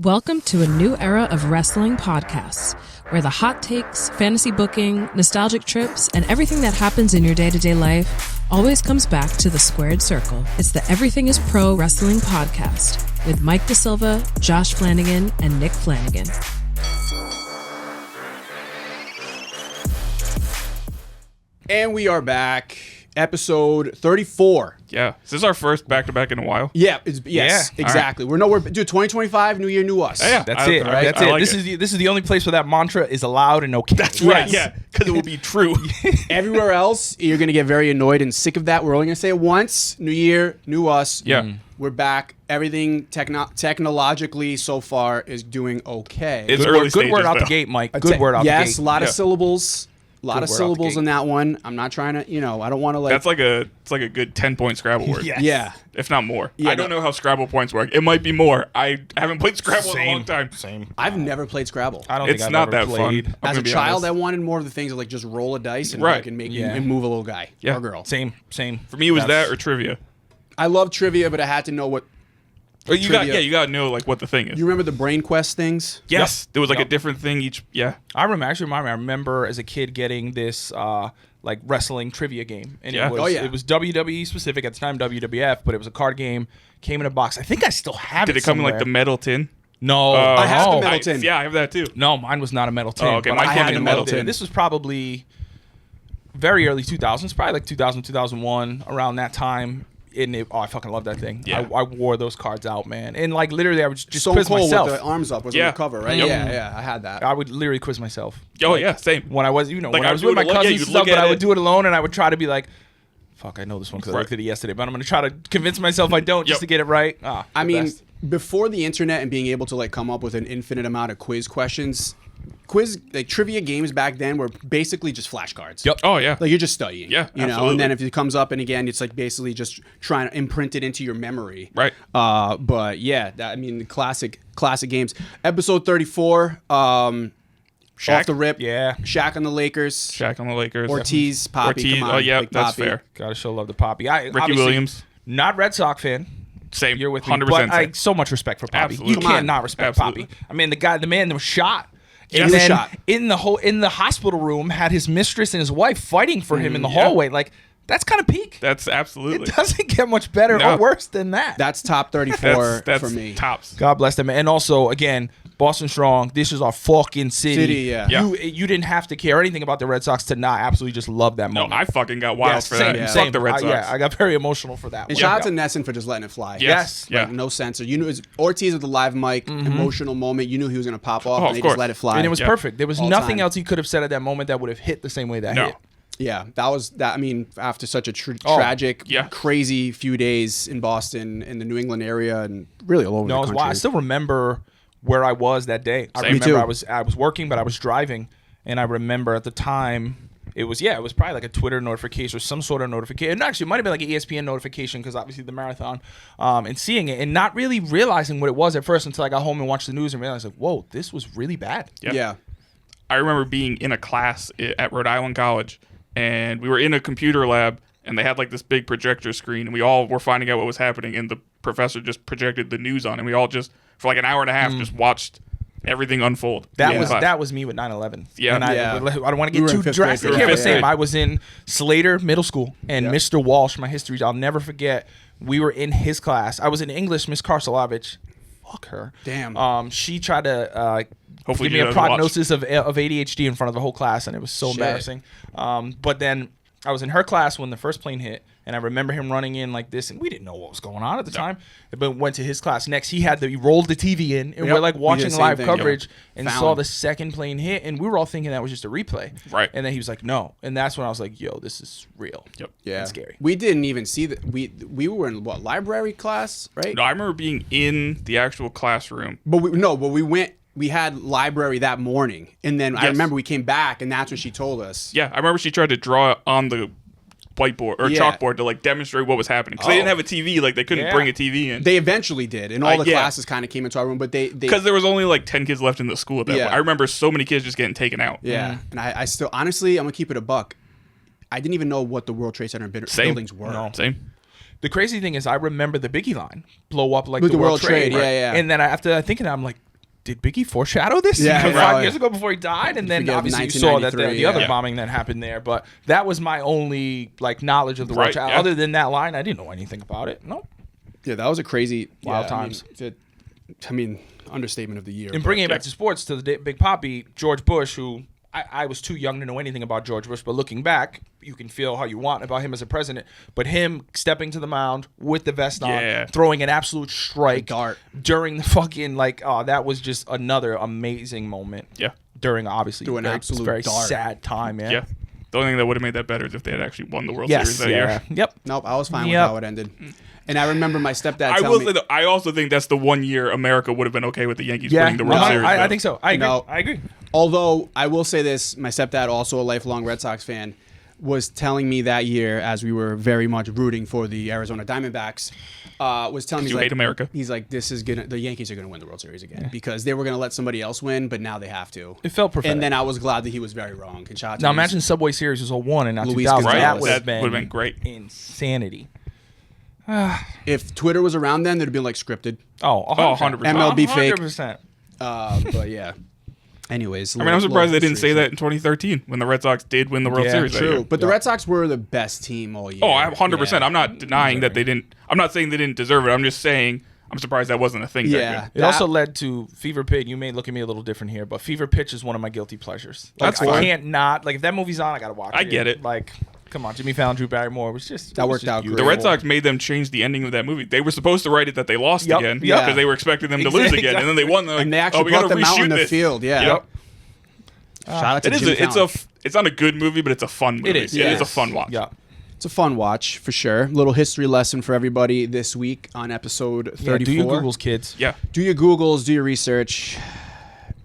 Welcome to a new era of wrestling podcasts, where the hot takes, fantasy booking, nostalgic trips, and everything that happens in your day-to-day life always comes back to the squared circle. It's the Everything is Pro Wrestling podcast with Mike DeSilva, Josh Flanagan, and Nick Flanagan. And we are back. Episode 34. Yeah. Is this our first back-to-back in a while? Yeah, yes, exactly. Right. We're 2025, new year, new us. Yeah, That's it. right? That's it. Like this is the only place where that mantra is allowed and okay. That's right. Yeah, because it will be true. Everywhere else, you're going to get very annoyed and sick of that. We're only going to say it once. New year, new us. Yeah. We're back. Everything technologically so far is doing okay. It's Good early word stages, out the though. gate, Mike. Good word out the gate. Yes, a lot of Yeah. syllables. A lot of Good word out the syllables gate. in that one. I'm not trying to, I don't want to That's like a good 10-point Scrabble word. Yes. Yeah. If not more. Yeah, I don't know how Scrabble points work. It might be more. I haven't played Scrabble in a long time. Same. I've never played Scrabble. I don't It's think I've not ever that played. fun. I'm As a gonna be child, honest. I wanted more of the things that just roll a dice and Right. make Yeah. and move a little guy Yeah. or girl. Same. For me, it was That's- that or trivia. I love trivia, but I had to know what. Or you got Trivia. you got to know like what the thing is. You remember the Brain Quest things? Yes, there was like Yep. a different thing each. Yeah. I remember as a kid getting this like wrestling trivia game, and Yeah. it was Oh, yeah. it was WWE specific at the time, WWF, but it was a card game. Came in a box. I think I still have Did it. it come in like somewhere. the metal tin? No, I have the no. metal tin. Yeah, I have that too. No, mine was not a metal tin. Oh, okay. but Mine I came had in a a metal metal tin. tin. This was probably very early 2000s, probably like 2000, 2001, around that time. And I fucking love that thing. Yeah. I wore those cards out, man. And like literally, I would just Stone quiz Cold myself. with the arms up was on Yeah. the cover, right? Yep. Yeah, I had that. I would literally quiz myself. Oh yeah, same. When I was, Like, when I I was would with my do it alone. Yeah, cousins you'd and stuff, look but at I would it. do it alone, and I would try to be like, "Fuck, I know this one because I Right. looked at it yesterday." But I'm gonna try to convince myself I don't just Yep. to get it right. I mean, before the internet and being able to like come up with an infinite amount of quiz questions, trivia games back then were basically just flashcards. Yep. Oh yeah. Like you're just studying. Yeah, you know, absolutely. and then if it comes up and again, it's like basically just trying to imprint it into your memory. Right. But yeah, the classic games. Episode 34. Shaq? Off the rip. Yeah. Shaq on the Lakers. Shaq on the Lakers. Ortiz, Poppy. Ortiz. Come on, Oh yeah, Big that's Poppy. fair. gotta show love to Poppy. Ricky Williams. not Red Sox fan. Same. You're with me, 100% but I same. so much respect for Poppy. Absolutely. You Come can't on. not respect Absolutely. Poppy. I mean, the man that was shot. Yes. And He was then shot. in the hospital room had his mistress and his wife fighting for him in the yeah. hallway. Like that's kind of peak. That's absolutely. It doesn't get much better No. or worse than that. That's top 34 that's for me. tops. God bless them. And also, again, Boston Strong, this is our fucking city. Yeah. Yeah. You didn't have to care anything about the Red Sox to not absolutely just love that No, moment. I fucking got wild for that. same, Yeah. Fuck the Red Sox. Yeah, I got very emotional for that And one. shout out to Nesson for just letting it fly. Yes. Yeah. Like, no censor. You knew it was Ortiz with the live mic, emotional moment. You knew he was going to pop off, Oh, and of they course. just let it fly. And it was Yeah. perfect. There was All nothing time. else he could have said at that moment that would have hit the same way that No. hit. Yeah, that was that. I mean, after such a Oh, tragic, yeah. crazy few days in Boston, in the New England area, and really all over No, the it was country. wild. I still remember where I was that day. I Same. Me remember too. I was working, but I was driving, and I remember at the time it was probably like a Twitter notification or some sort of notification. And actually, it might have been like an ESPN notification because obviously the marathon, and seeing it and not really realizing what it was at first until I got home and watched the news and realized like, whoa, this was really bad. Yeah. I remember being in a class at Rhode Island College, and we were in a computer lab, and they had like this big projector screen, and we all were finding out what was happening, and the professor just projected the news on, and we all just for like an hour and a half just watched everything unfold. That in was class. that was me with 9/11. Yeah. And Yeah. I don't want to We were get in too fifth grade. drastic We were here, in but fifth same. grade. I was in Slater Middle School, and Yeah. Mr. Walsh, my history, I'll never forget. We were in his class. I was in English, Miss Karcelovich. Fuck her. Damn. She tried to Hopefully give me you a guys watched. prognosis of ADHD in front of the whole class, and it was so Shit. embarrassing. But then I was in her class when the first plane hit, and I remember him running in like this, and we didn't know what was going on at the time. But went to his class next. He rolled the TV in, and Yep. we're like We did watching the same live thing. coverage, and Found. saw the second plane hit, and we were all thinking that was just a replay. Right. And then he was like, "No," and that's when I was like, "Yo, this is real." Yep. Yeah. It's scary. We didn't even see that. We were in what, library class, right? No, I remember being in the actual classroom. But we went. We had library that morning, and then I Yes. remember we came back, and that's when she told us. Yeah, I remember she tried to draw it on the whiteboard or Yeah. chalkboard to like demonstrate what was happening because they Oh. didn't have a TV. Like they couldn't Yeah. bring a TV in They eventually did, and all the yeah. classes kind of came into our room. But they because there was only like 10 kids left in the school at that Yeah. point. I remember so many kids just getting taken out. yeah. And I still honestly, I'm gonna keep it a buck. I didn't even know what the World Trade Center Same. buildings were. No. Same. The crazy thing is, I remember the Biggie line blow up like With the World Trade. yeah, yeah. And then after thinking, I'm like, did Biggie foreshadow this? Yeah, 5 years ago before he died, and then forget obviously you saw that the 1993, other yeah. bombing that happened there. But that was my only like knowledge of the World Right, Challenge. yeah. Other than that line, I didn't know anything about it. No. Yeah, that was a crazy Wild times. I mean, understatement of the year. And but- bringing it back to sports, to the Big Papi, George Bush, who I was too young to know anything about George Bush, but looking back, you can feel how you want about him as a president. But him stepping to the mound with the vest Yeah. on, throwing an absolute strike dart. during the fucking, like, that was just another amazing moment. Yeah. During, obviously, Through an very, absolute very dart. sad time, Yeah. The only thing that would have made that better is if they had actually won the World Yes, Series that yeah. year. Yep. Nope, I was fine with Yep. how it ended. And I remember my stepdad I telling will me, say though, I also think that's the one year America would have been okay with the Yankees Yeah, winning the World Series. I though. think so. I agree. No. I agree. although I will say this, my stepdad, also a lifelong Red Sox fan, was telling me that year, as we were very much rooting for the Arizona Diamondbacks, was telling me, You hate America. He's like, the Yankees are gonna win the World Series again because they were gonna let somebody else win, but now they have to. It felt prophetic. And then I was glad that he was very wrong. And shout out to Now Luis. imagine Subway Series was 01 and not Luis 2000. Gonzalez. That would That have been, would've been great. Insanity. if Twitter was around then, there'd have been like scripted. Oh, 100%. MLB fake. 100%. But yeah. Anyways, I mean, I'm surprised they didn't say that in 2013 when the Red Sox did win the World Yeah, Series. that True, year. but the Red Sox were the best team all year. Oh, 100%. Yeah. I'm not denying that they didn't. I'm not saying they didn't deserve it. I'm just saying I'm surprised that wasn't a thing. Yeah. Back It also led to Fever Pitch. You may look at me a little different here, but Fever Pitch is one of my guilty pleasures. Like, That's I fine. can't not, like, if that movie's on, I gotta watch it. I get it. Like, come on, Jimmy Fallon, Drew Barrymore was just That it was worked just out then. great. The Red Sox made them change the ending of that movie. They were supposed to write it that they lost Yep, again yep. because they were expecting them to lose again, and then they won. They're like, And they actually we brought gotta them out reshoot in the this. field. Yeah. Yep. Shout out to It is. Jimmy It's Fallon. it's not a good movie, but it's a fun movie. It is. It is Yes. a fun watch. Yeah. It's a fun watch for sure. Little history lesson for everybody this week on episode 34. Yeah, do your Googles, kids. Yeah. Do your Googles, do your research.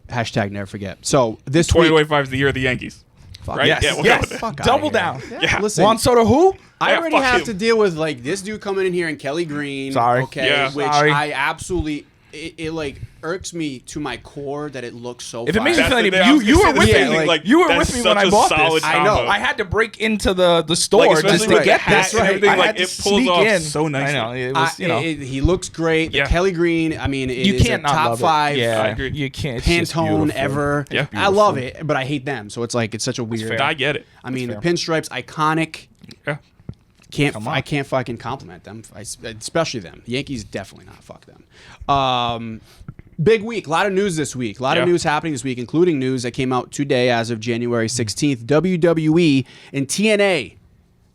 Hashtag never forget. So this week, 2025 is the year of the Yankees. fuck right? yes. Yeah, we'll Yes. go with it. Fuck outta Double here. down. Yeah. Listen, Juan Soto who? I Yeah, already fuck have him. to deal with like this dude coming in here and Kelly Green. Sorry. Okay. Yeah. Which Sorry. I absolutely it like irks me to my core that it looks so. If it makes you fire. feel any That's the thing. I was you gonna were say with the me. same thing, like, you were that's with me when such I a bought solid this. I know. combo. I had to break into the store Like, just especially to get hat this. and everything, I like, had to it pulls sneak off in. so nicely. I know. It was, you know. He looks great. The Yeah. Kelly Green. I mean, it you is can't a not top love five. It. Yeah, I agree. You can't. It's just Pantone beautiful. ever. Yeah. I love it, but I hate them. So it's like it's such a weird. I get it. I mean, the fair. pinstripes, iconic. Yeah. I can't fucking compliment them, especially them. The Yankees definitely not. Fuck them. Big week. A lot of news this week. A lot of Yeah. news happening this week, including news that came out today as of January 16th. WWE and TNA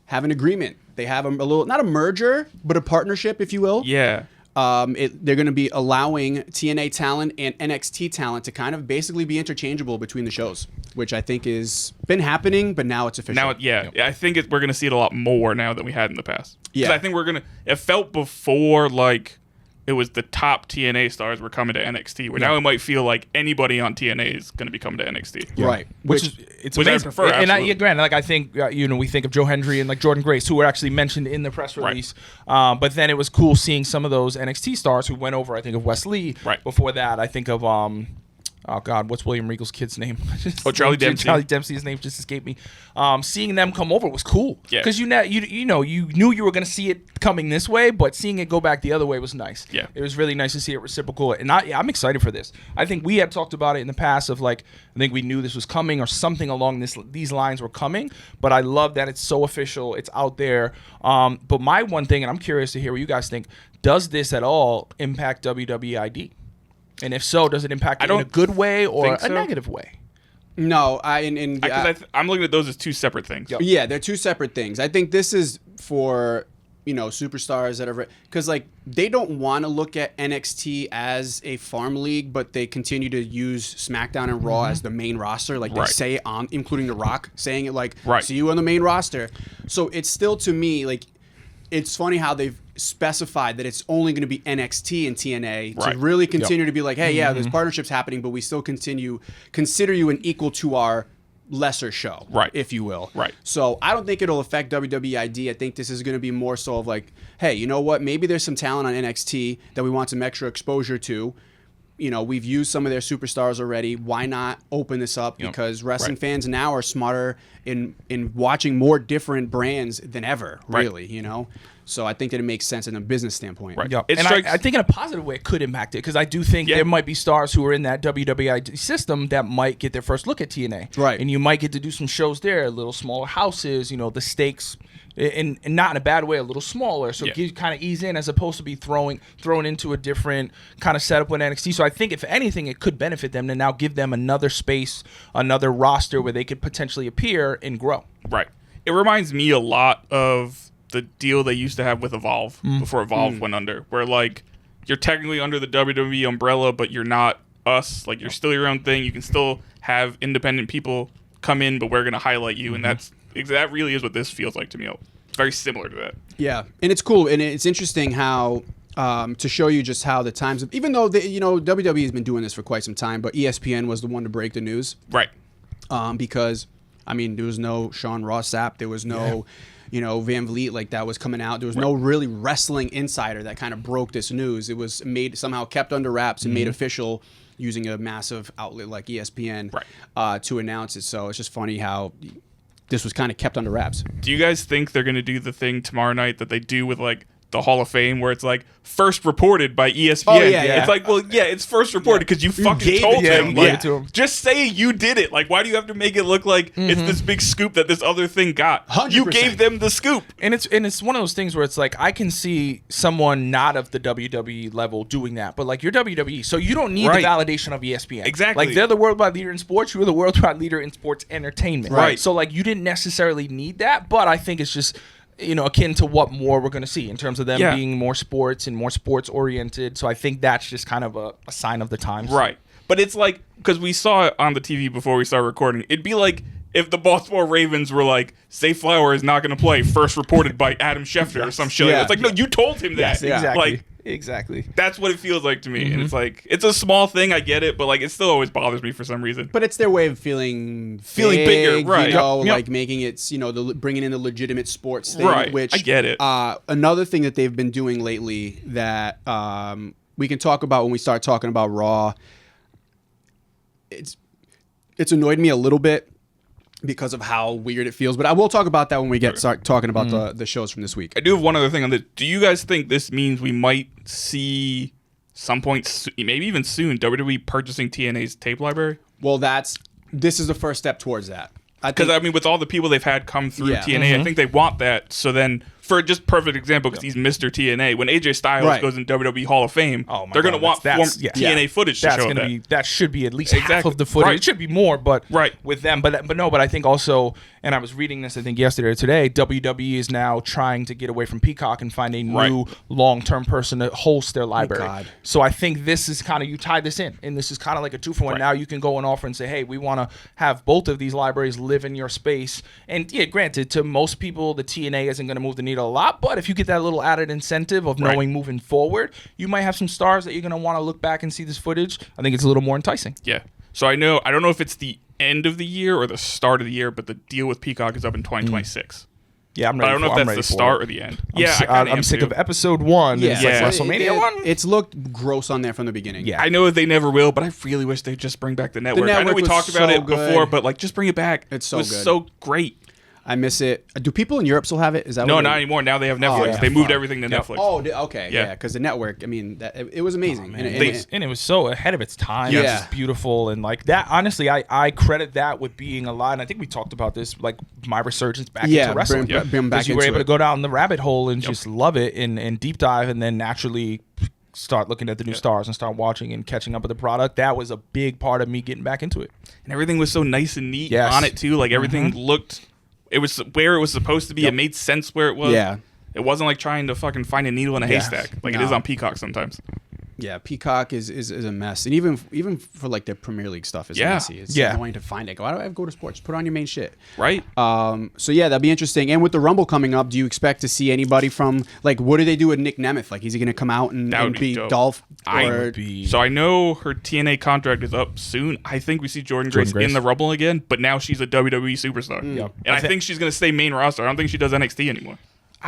have an agreement. They have a little, not a merger, but a partnership, if you will. Yeah. They're going to be allowing TNA talent and NXT talent to kind of basically be interchangeable between the shows, which I think is been happening, but now it's official. Now, I think we're going to see it a lot more now than we had in the past. 'Cause Yeah. I think it felt before like it was the top TNA stars were coming to NXT, where now it might feel like anybody on TNA is going to be coming to NXT. Right. Which is it's which I amazing. prefer, And absolutely. granted, like I think we think of Joe Hendry and like Jordan Grace, who were actually mentioned in the press Right. release. But then it was cool seeing some of those NXT stars who went over. I think of Wes Lee. Right. Before that, I think of oh God, what's William Regal's kid's name? Oh, Charlie Dempsey. Charlie Dempsey, his name just escaped me. Seeing them come over was cool. Yeah. Because you knew you were going to see it coming this way, but seeing it go back the other way was nice. Yeah. It was really nice to see it reciprocal, and I'm excited for this. I think we had talked about it in the past of like I think we knew this was coming or something along these lines were coming, but I love that it's so official, it's out there. But my one thing, and I'm curious to hear what you guys think, does this at all impact WWEID? And if so, does it impact it in a good way or think a so. negative way? No, I'm looking at those as two separate things. yeah, they're two separate things. I think this is for superstars that are because like they don't want to look at NXT as a farm league, but they continue to use SmackDown and Raw as the main roster. Like they Right. say it on, including The Rock, saying it like, Right. "See you on the main roster." So it's still to me like it's funny how they've specified that it's only going to be NXT and TNA Right. to really continue to be like, hey, yeah, there's partnerships happening, but we still consider you an equal to our lesser show, Right. if you will. Right. So I don't think it'll affect WWEID. I think this is going to be more so of like, hey, you know what? Maybe there's some talent on NXT that we want some extra exposure to. We've used some of their superstars already. Why not open this up? Yep. Because wrestling Right. fans now are smarter in watching more different brands than ever, Right. really, So I think that it makes sense in a business standpoint. Right. Yep. It And strikes- I think in a positive way it could impact it because I do think there might be stars who are in that WWE system that might get their first look at TNA. Right. And you might get to do some shows there, little smaller houses, the stakes, and not in a bad way, a little smaller. So you kind of ease in as opposed to be thrown into a different kind of setup with NXT. So I think if anything, it could benefit them to now give them another space, another roster where they could potentially appear and grow. Right. It reminds me a lot of the deal they used to have with Evolve before Evolve went under, where like you're technically under the WWE umbrella, but you're not us. Like you're still your own thing. You can still have independent people come in, but we're going to highlight you, and that really is what this feels like to me. It's very similar to that. Yeah, and it's cool, and it's interesting how to show you just how the times, even though WWE has been doing this for quite some time, but ESPN was the one to break the news, Right. because I mean there was no Sean Ross Sapp, there was no. Van Vliet, like that was coming out. There was no really wrestling insider that kind of broke this news. It was somehow kept under wraps and made official using a massive outlet like ESPN to announce it. So it's just funny how this was kind of kept under wraps. Do you guys think they're going to do the thing tomorrow night that they do with like the Hall of Fame where it's like first reported by ESPN? Oh, yeah. It's like, well, yeah, it's first reported because you fucking told him. gave it to him. Just say you did it. Like, why do you have to make it look like it's this big scoop that this other thing got? 100%. You gave them the scoop. And it's one of those things where it's like I can see someone not of the WWE level doing that, but like you're WWE, so you don't need the validation of ESPN. Exactly. Like they're the worldwide leader in sports, you're the worldwide leader in sports entertainment. Right. So like you didn't necessarily need that, but I think it's just akin to what more we're going to see in terms of them being more sports and more sports oriented. So I think that's just kind of a sign of the times. Right. But it's like, because we saw it on the TV before we started recording, it'd be like if the Baltimore Ravens were like, Zay Flower is not going to play, first reported by Adam Schefter or some shit. Yeah. It's like, no, you told him that. Yes, exactly. Like, exactly. that's what it feels like to me. And it's like, it's a small thing, I get it, but like it still always bothers me for some reason. But it's their way of feeling bigger, right. like making it, bringing in the legitimate sports thing. Right. Which, I get it. Another thing that they've been doing lately that we can talk about when we start talking about Raw, it's annoyed me a little bit because of how weird it feels. But I will talk about that when we start talking about the shows from this week. I do have one other thing on this. Do you guys think this means we might see some point, maybe even soon, WWE purchasing TNA's tape library? Well, this is the first step towards that. Because, I mean, with all the people they've had come through TNA, I think they want that. So then, for just perfect example, because he's Mr. TNA, when AJ Styles goes in WWE Hall of Fame, they're going to want TNA footage to show that. That should be at least half of the footage. Right. It should be more, but with them. But I think also, and I was reading this, I think yesterday or today, WWE is now trying to get away from Peacock and find a new long-term person to host their library. So I think this is kind of, you tie this in, and this is kind of like a 2-for-1. Now you can go and offer and say, hey, we want to have both of these libraries live in your space. And yeah, granted, to most people, the TNA isn't going to move the needle a lot, but if you get that little added incentive of knowing moving forward, you might have some stars that you're going to want to look back and see this footage. I think it's a little more enticing. Yeah. So I don't know if it's the end of the year or the start of the year, but the deal with Peacock is up in 2026. Yeah, I'm ready. But I don't know if that's the start or the end. I'm sick of episode 1. Yeah, it's like WrestleMania 1. It's looked gross on there from the beginning. Yeah, I know they never will, but I really wish they'd just bring back the network. I know we talked about it before, but like just bring it back. It was good. So great. I miss it. Do people in Europe still have it? Is that no, not anymore. Now they have Netflix. They moved everything to Netflix. Oh, okay, yeah. Because the network, I mean, it was amazing, and it was so ahead of its time. Yeah, it's just beautiful, and like that. Honestly, I credit that with being a lot. And I think we talked about this, like my resurgence back into wrestling. Because you were able to go down the rabbit hole and just love it and deep dive, and then naturally start looking at the new stars and start watching and catching up with the product. That was a big part of me getting back into it. And everything was so nice and neat on it too. Like everything looked. It was where it was supposed to be. It made sense where it was. Yeah. It wasn't like trying to fucking find a needle in a haystack. Like it is on Peacock sometimes. Yeah, Peacock is a mess. And even for like their Premier League stuff is messy. It's annoying to find it. Why do I have to go to sports? Put on your main shit. Right. So yeah, that'll be interesting. And with the Rumble coming up, do you expect to see anybody from, like, what do they do with Nick Nemeth? Like, is he going to come out and be Dolph? So I know her TNA contract is up soon. I think we see Jordan Grace in the Rumble again, but now she's a WWE superstar. And I think she's going to stay main roster. I don't think she does NXT anymore.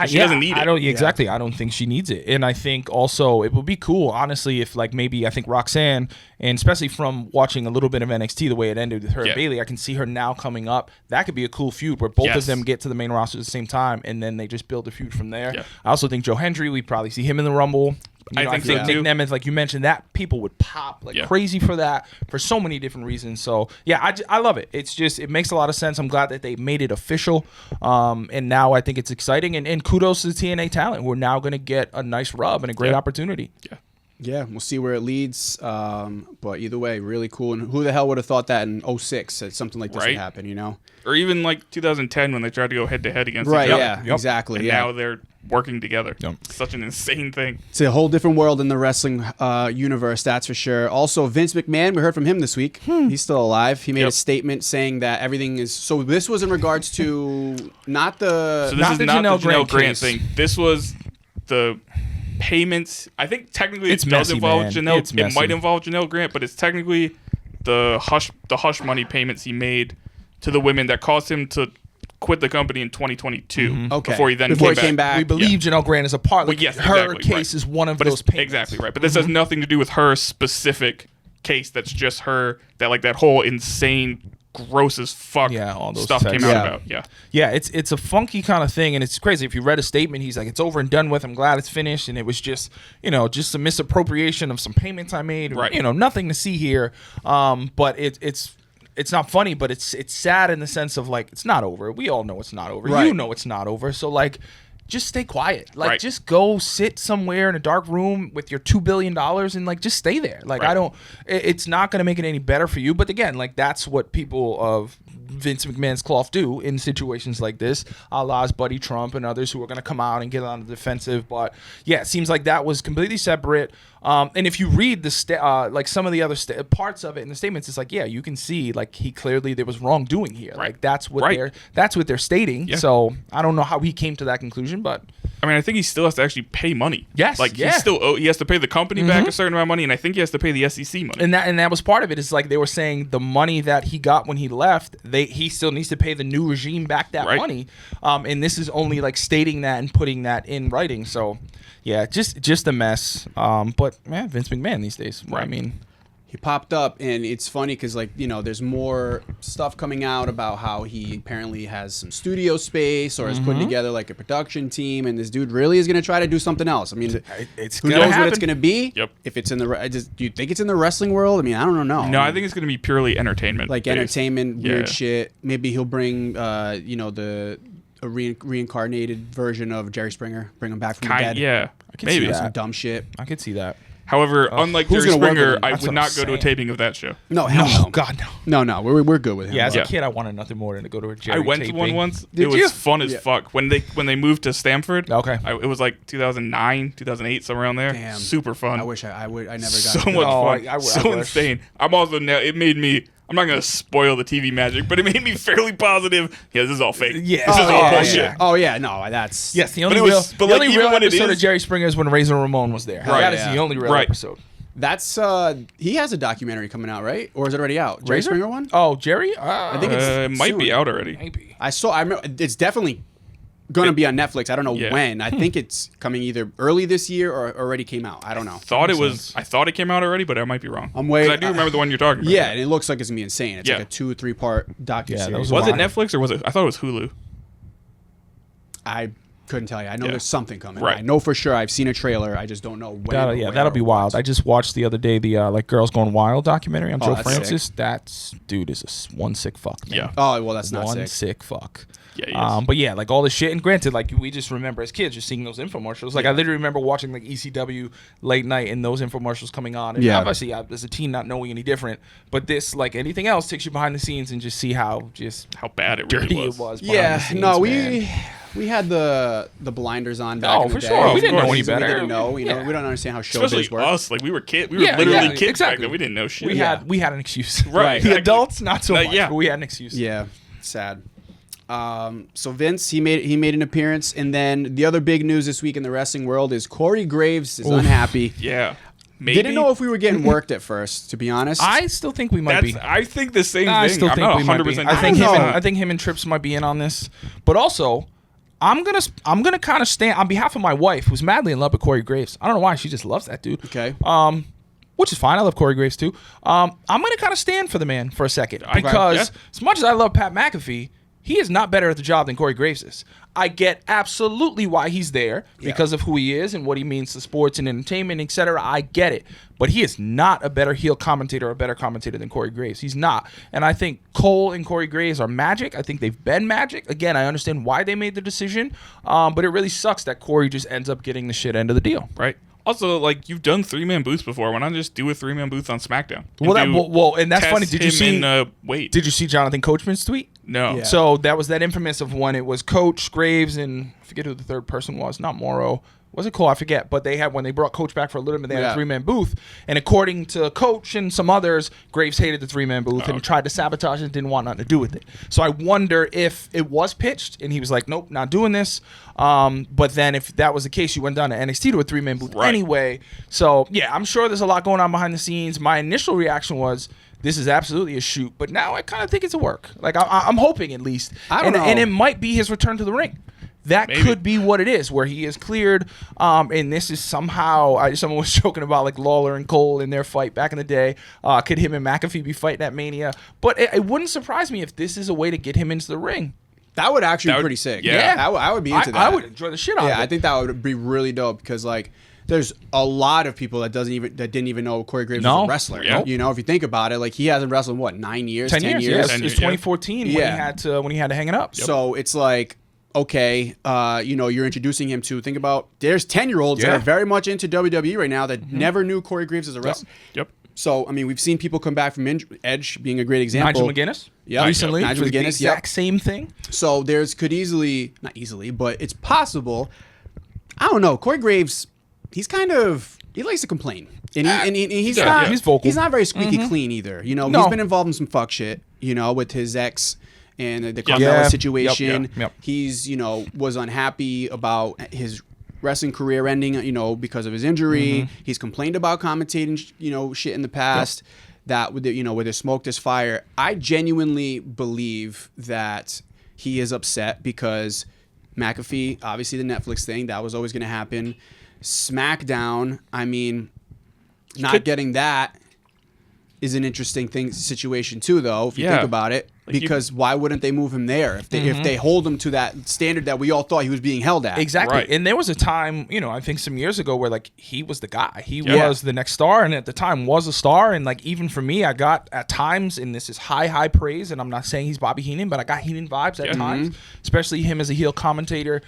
She doesn't need it. I don't exactly. I don't think she needs it, and I think also it would be cool, honestly, if like maybe I think Roxanne, and especially from watching a little bit of NXT, the way it ended with her and Bayley, I can see her now coming up. That could be a cool feud where both of them get to the main roster at the same time, and then they just build a feud from there. Yeah. I also think Joe Hendry, we'd probably see him in the Rumble. I think Nick Nemeth, like you mentioned, that people would pop like crazy for that for so many different reasons. So yeah, I love it. It's just, it makes a lot of sense. I'm glad that they made it official, and now I think it's exciting. And kudos to the TNA talent. We're now going to get a nice rub and a great opportunity. Yeah, we'll see where it leads. But either way, really cool. And who the hell would have thought that in 06 that something like this would happen, you know? Or even like 2010 when they tried to go head-to-head against each other. Yeah, exactly. And now they're working together. Such an insane thing. It's a whole different world in the wrestling universe, that's for sure. Also, Vince McMahon, we heard from him this week. He's still alive. He made a statement saying that everything is... So this was in regards to not the... So this is not the Janelle Grant thing. This was the... payments. I think technically it does involve Janelle. It might involve Janelle Grant, but it's technically the hush money payments he made to the women that caused him to quit the company in 2022. Okay. Before he came back. We believe Janelle Grant is a part. Like, her case is one of those payments. Exactly right. But this has nothing to do with her specific case. That's just her. That like that whole insane, gross as fuck all those stuff came out about. Yeah, it's a funky kind of thing, and it's crazy. If you read a statement, he's like, it's over and done with. I'm glad it's finished, and it was just, just a misappropriation of some payments I made. Right. Nothing to see here. But it's not funny, but it's sad in the sense of like, it's not over. We all know it's not over. Right. You know it's not over. So like, just stay quiet. Like, just go sit somewhere in a dark room with your $2 billion and like, just stay there. Like, it's not going to make it any better for you. But again, like, that's what people of Vince McMahon's cloth do in situations like this, a la his buddy Trump and others who are going to come out and get on the defensive. But yeah, it seems like that was completely separate. And if you read the like some of the other parts of it in the statements, it's like, yeah, you can see like there was wrongdoing here. Right. Like that's what they're stating. Yeah. So I don't know how he came to that conclusion, but I mean, I think he still has to actually pay money. Yes, like he has to pay the company back a certain amount of money, and I think he has to pay the SEC money. And that was part of it. It's like they were saying the money that he got when he left, he still needs to pay the new regime back that money. And this is only like stating that and putting that in writing. So yeah, just a mess. But man, Vince McMahon these days. I mean, he popped up, and it's funny because like there's more stuff coming out about how he apparently has some studio space or is putting together like a production team, and this dude really is going to try to do something else. I mean, who knows what it's going to be? Yep. If it's in do you think it's in the wrestling world? I mean, I don't know. No, I think it's going to be purely entertainment. Like entertainment, weird shit. Maybe he'll bring a reincarnated version of Jerry Springer, bring him back from the dead. Yeah, maybe some dumb shit. I could see that. However, unlike Jerry Springer, I would not go to a taping of that show. No, hell no. God, no. No, we're good with him. Yeah, as a kid, I wanted nothing more than to go to a Jerry taping. I went to one once. It was fun as fuck. When they moved to Stamford, it was like 2009, 2008, somewhere around there. Damn. Super fun. I wish I never got so much fun. So insane. I'm also now. It made me. I'm not gonna spoil the TV magic, but it made me fairly positive. Yeah, this is all fake. Yeah, this is all bullshit. Yeah. Oh yeah, no, that's the only real episode of Jerry Springer is when Razor Ramon was there. That is the only real episode. That's he has a documentary coming out, right? Or is it already out? Jerry Springer one? Oh, Jerry? I think it might be out already. Maybe. I remember it's definitely gonna be on Netflix. I don't know when. I think it's coming either early this year or already came out. I don't know. I thought it came out already, but I might be wrong. I'm waiting. I do remember the one you're talking about. Yeah, and it looks like it's gonna be insane. It's like a 2 or 3 part docuseries. Was it Netflix or was it? I thought it was Hulu. I couldn't tell you. I know there's something coming. Right. I know for sure. I've seen a trailer. I just don't know when. That'll be wild. I just watched the other day the like Girls Gone Wild documentary on Joe Francis. Sick. That dude is one sick fuck, man. Yeah. Oh well, that's not one sick fuck. Yeah, but yeah, like all this shit, and granted, like we just remember as kids just seeing those infomercials. Like I literally remember watching like ECW late night and those infomercials coming on. And obviously, as a teen, not knowing any different. But this, like anything else, takes you behind the scenes and just see how bad it dirty really was. Yeah, scenes, no, man. We had the blinders on back in the for day. sure. We didn't know any We better. didn't know. We don't understand how showbiz Especially work. us, like we were kids. We were literally kids back then. We didn't know shit. We had an excuse. Right. The adults, not so much. Yeah. But we had an excuse. Yeah, sad. So Vince, he made an appearance, and then the other big news this week in the wrestling world is Corey Graves is unhappy. Yeah. Maybe. Didn't know if we were getting worked at first, to be honest. I still think we might be. I think the same thing. I still think I'm not we might be. 100%. I think him and Trips might be in on this. But also, I'm gonna kind of stand on behalf of my wife, who's madly in love with Corey Graves. I don't know why, she just loves that dude. Okay. Which is fine. I love Corey Graves too. I'm gonna kind of stand for the man for a second because as much as I love Pat McAfee, he is not better at the job than Corey Graves is. I get absolutely why he's there because of who he is and what he means to sports and entertainment, etc. I get it. But he is not a better heel commentator or a better commentator than Corey Graves. He's not. And I think Cole and Corey Graves are magic. I think they've been magic. Again, I understand why they made the decision. But it really sucks that Corey just ends up getting the shit end of the deal. Right. Also, like, you've done 3-man booths before. Why not just do a 3-man booth on SmackDown? And that's funny. Did you see? Wait. Did you see Jonathan Coachman's tweet? No. Yeah. So that was that infamous of when it was Coach Graves and I forget who the third person was. Not Morrow. Was it Cole? I forget. But they had when they brought Coach back for a little bit, they had a 3-man booth. And according to Coach and some others, Graves hated the 3-man booth and tried to sabotage it and didn't want nothing to do with it. So I wonder if it was pitched and he was like, nope, not doing this. But then if that was the case, you went down to NXT to a 3-man booth anyway. So yeah, I'm sure there's a lot going on behind the scenes. My initial reaction was, this is absolutely a shoot. But now I kind of think it's a work. Like I'm hoping at least. I don't know. And it might be his return to the ring. That could be what it is, where he is cleared, and this is somehow. Someone was joking about like Lawler and Cole in their fight back in the day. Could him and McAfee be fighting at Mania? But it wouldn't surprise me if this is a way to get him into the ring. That would actually be pretty sick. Yeah. I would be into that. I would enjoy the shit out of it. Yeah, I think that would be really dope because like there's a lot of people that didn't even know Corey Graves was a wrestler. Yeah. You know, if you think about it, like he hasn't wrestled in what 9 years, 10 years. It It's 2014 when he had to hang it up. So it's like, okay, you're introducing him to, think about, there's 10-year-olds that are very much into WWE right now that never knew Corey Graves as a wrestler. Yep. So, I mean, we've seen people come back from Edge being a great example. Nigel McGuinness. Yeah, Recently. Nigel for the McGuinness, exact same thing. So not easily, but it's possible. I don't know. Corey Graves, he likes to complain. And he's vocal. He's not very squeaky clean either. You know, he's been involved in some fuck shit, with his ex and the Carmella situation. Yep. He's, was unhappy about his wrestling career ending, because of his injury. He's complained about commentating, shit in the past. That with the smoke, there's fire. I genuinely believe that he is upset because McAfee, obviously the Netflix thing, that was always going to happen. SmackDown, I mean, getting that is an interesting situation too, though, if you think about it. Because why wouldn't they move him there if they hold him to that standard that we all thought he was being held at? Exactly. Right. And there was a time, I think some years ago where like he was the guy. He was the next star, and at the time was a star. And like even for me, I got at times, and this is high praise, and I'm not saying he's Bobby Heenan, but I got Heenan vibes at times, especially him as a heel commentator.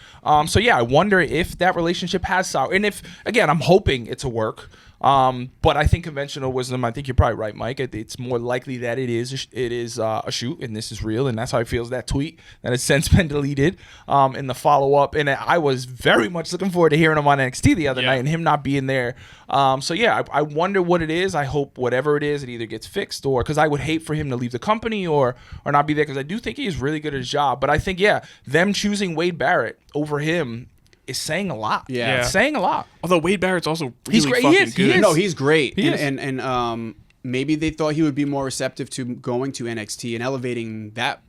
So yeah, I wonder if that relationship has soured. And if, again, I'm hoping it's a work. But I think conventional wisdom, I think you're probably right, Mike. It's more likely that it is a shoot, and this is real, and that's how he feels that tweet that has since been deleted in the follow-up. And I was very much looking forward to hearing him on NXT the other night and him not being there. So yeah, I wonder what it is. I hope whatever it is, it either gets fixed or because I would hate for him to leave the company or not be there because I do think he is really good at his job. But I think, them choosing Wade Barrett over him is saying a lot. Yeah. It's saying a lot. Although Wade Barrett's also really He's great. fucking He is. good. No, he's great. He is. And maybe they thought he would be more receptive to going to NXT and elevating that,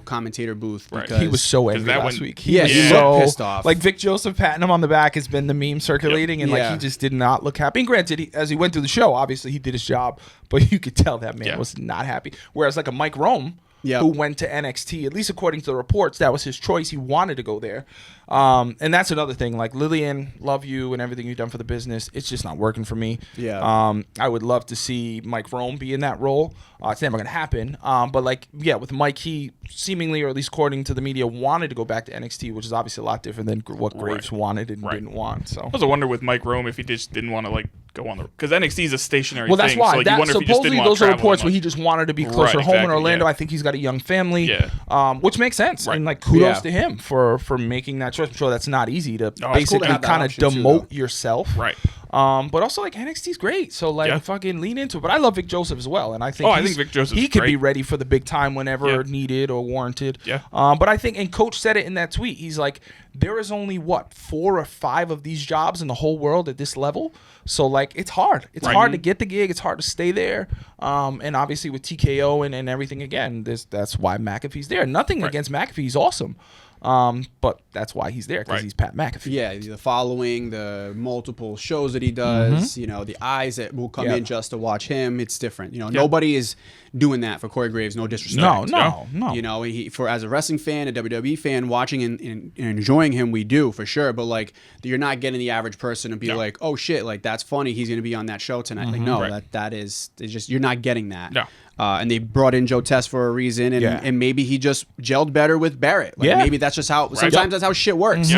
commentator booth. Right. Because He was so angry that last one- week. Yeah, he looked pissed off. Like Vic Joseph patting him on the back has been the meme circulating, and like Yeah. he just did not look happy. And granted, as he went through the show, obviously he did his job, but you could tell that man was not happy. Whereas like a Mike Rome, who went to NXT, at least according to the reports, that was his choice. He wanted to go there. And that's another thing. Like, Lillian, love you and everything you've done for the business. It's just not working for me. Yeah. I would love to see Mike Rome be in that role. It's never going to happen. But, like, with Mike, he seemingly, or at least according to the media, wanted to go back to NXT, which is obviously a lot different than what Graves wanted and didn't want. So I also wonder with Mike Rome if he just didn't want to, like, go on the... Because NXT is a stationary Well, thing. that's why. So, like, you wonder if he just Supposedly, didn't want those to are travel reports that where he much. just wanted to be closer home in exactly, Orlando. yeah. I think he's got a young family, Yeah. which makes sense. Right. And like kudos Yeah. to him for making that choice. I'm sure that's not easy to it's cool to basically have that kind of option too, demote though. yourself. Right. But also like NXT's great, so like fucking lean into it. But I love Vic Joseph as well, and I think I think Vic Joseph's he could be great. ready for the big time whenever needed or warranted. Yeah. But I think, and Coach said it in that tweet, he's like, there is only 4 or 5 of these jobs in the whole world at this level. So like it's hard. It's hard to get the gig. It's hard to stay there. And obviously with TKO and everything again, that's why McAfee's there. Nothing against McAfee. He's awesome. But that's why he's there, because he's Pat McAfee. Yeah, the following, the multiple shows that he does, you know, the eyes that will come in just to watch him. It's different. You know, nobody is doing that for Corey Graves. No disrespect. No. You know, for as a wrestling fan, a WWE fan, watching and enjoying him, we do for sure. But like, you're not getting the average person to be like, oh shit, like that's funny. He's gonna be on that show tonight. Like, no, that is just, you're not getting that. No. And they brought in Joe Test for a reason, and maybe he just gelled better with Barrett. Like maybe that's just how sometimes that's how shit works.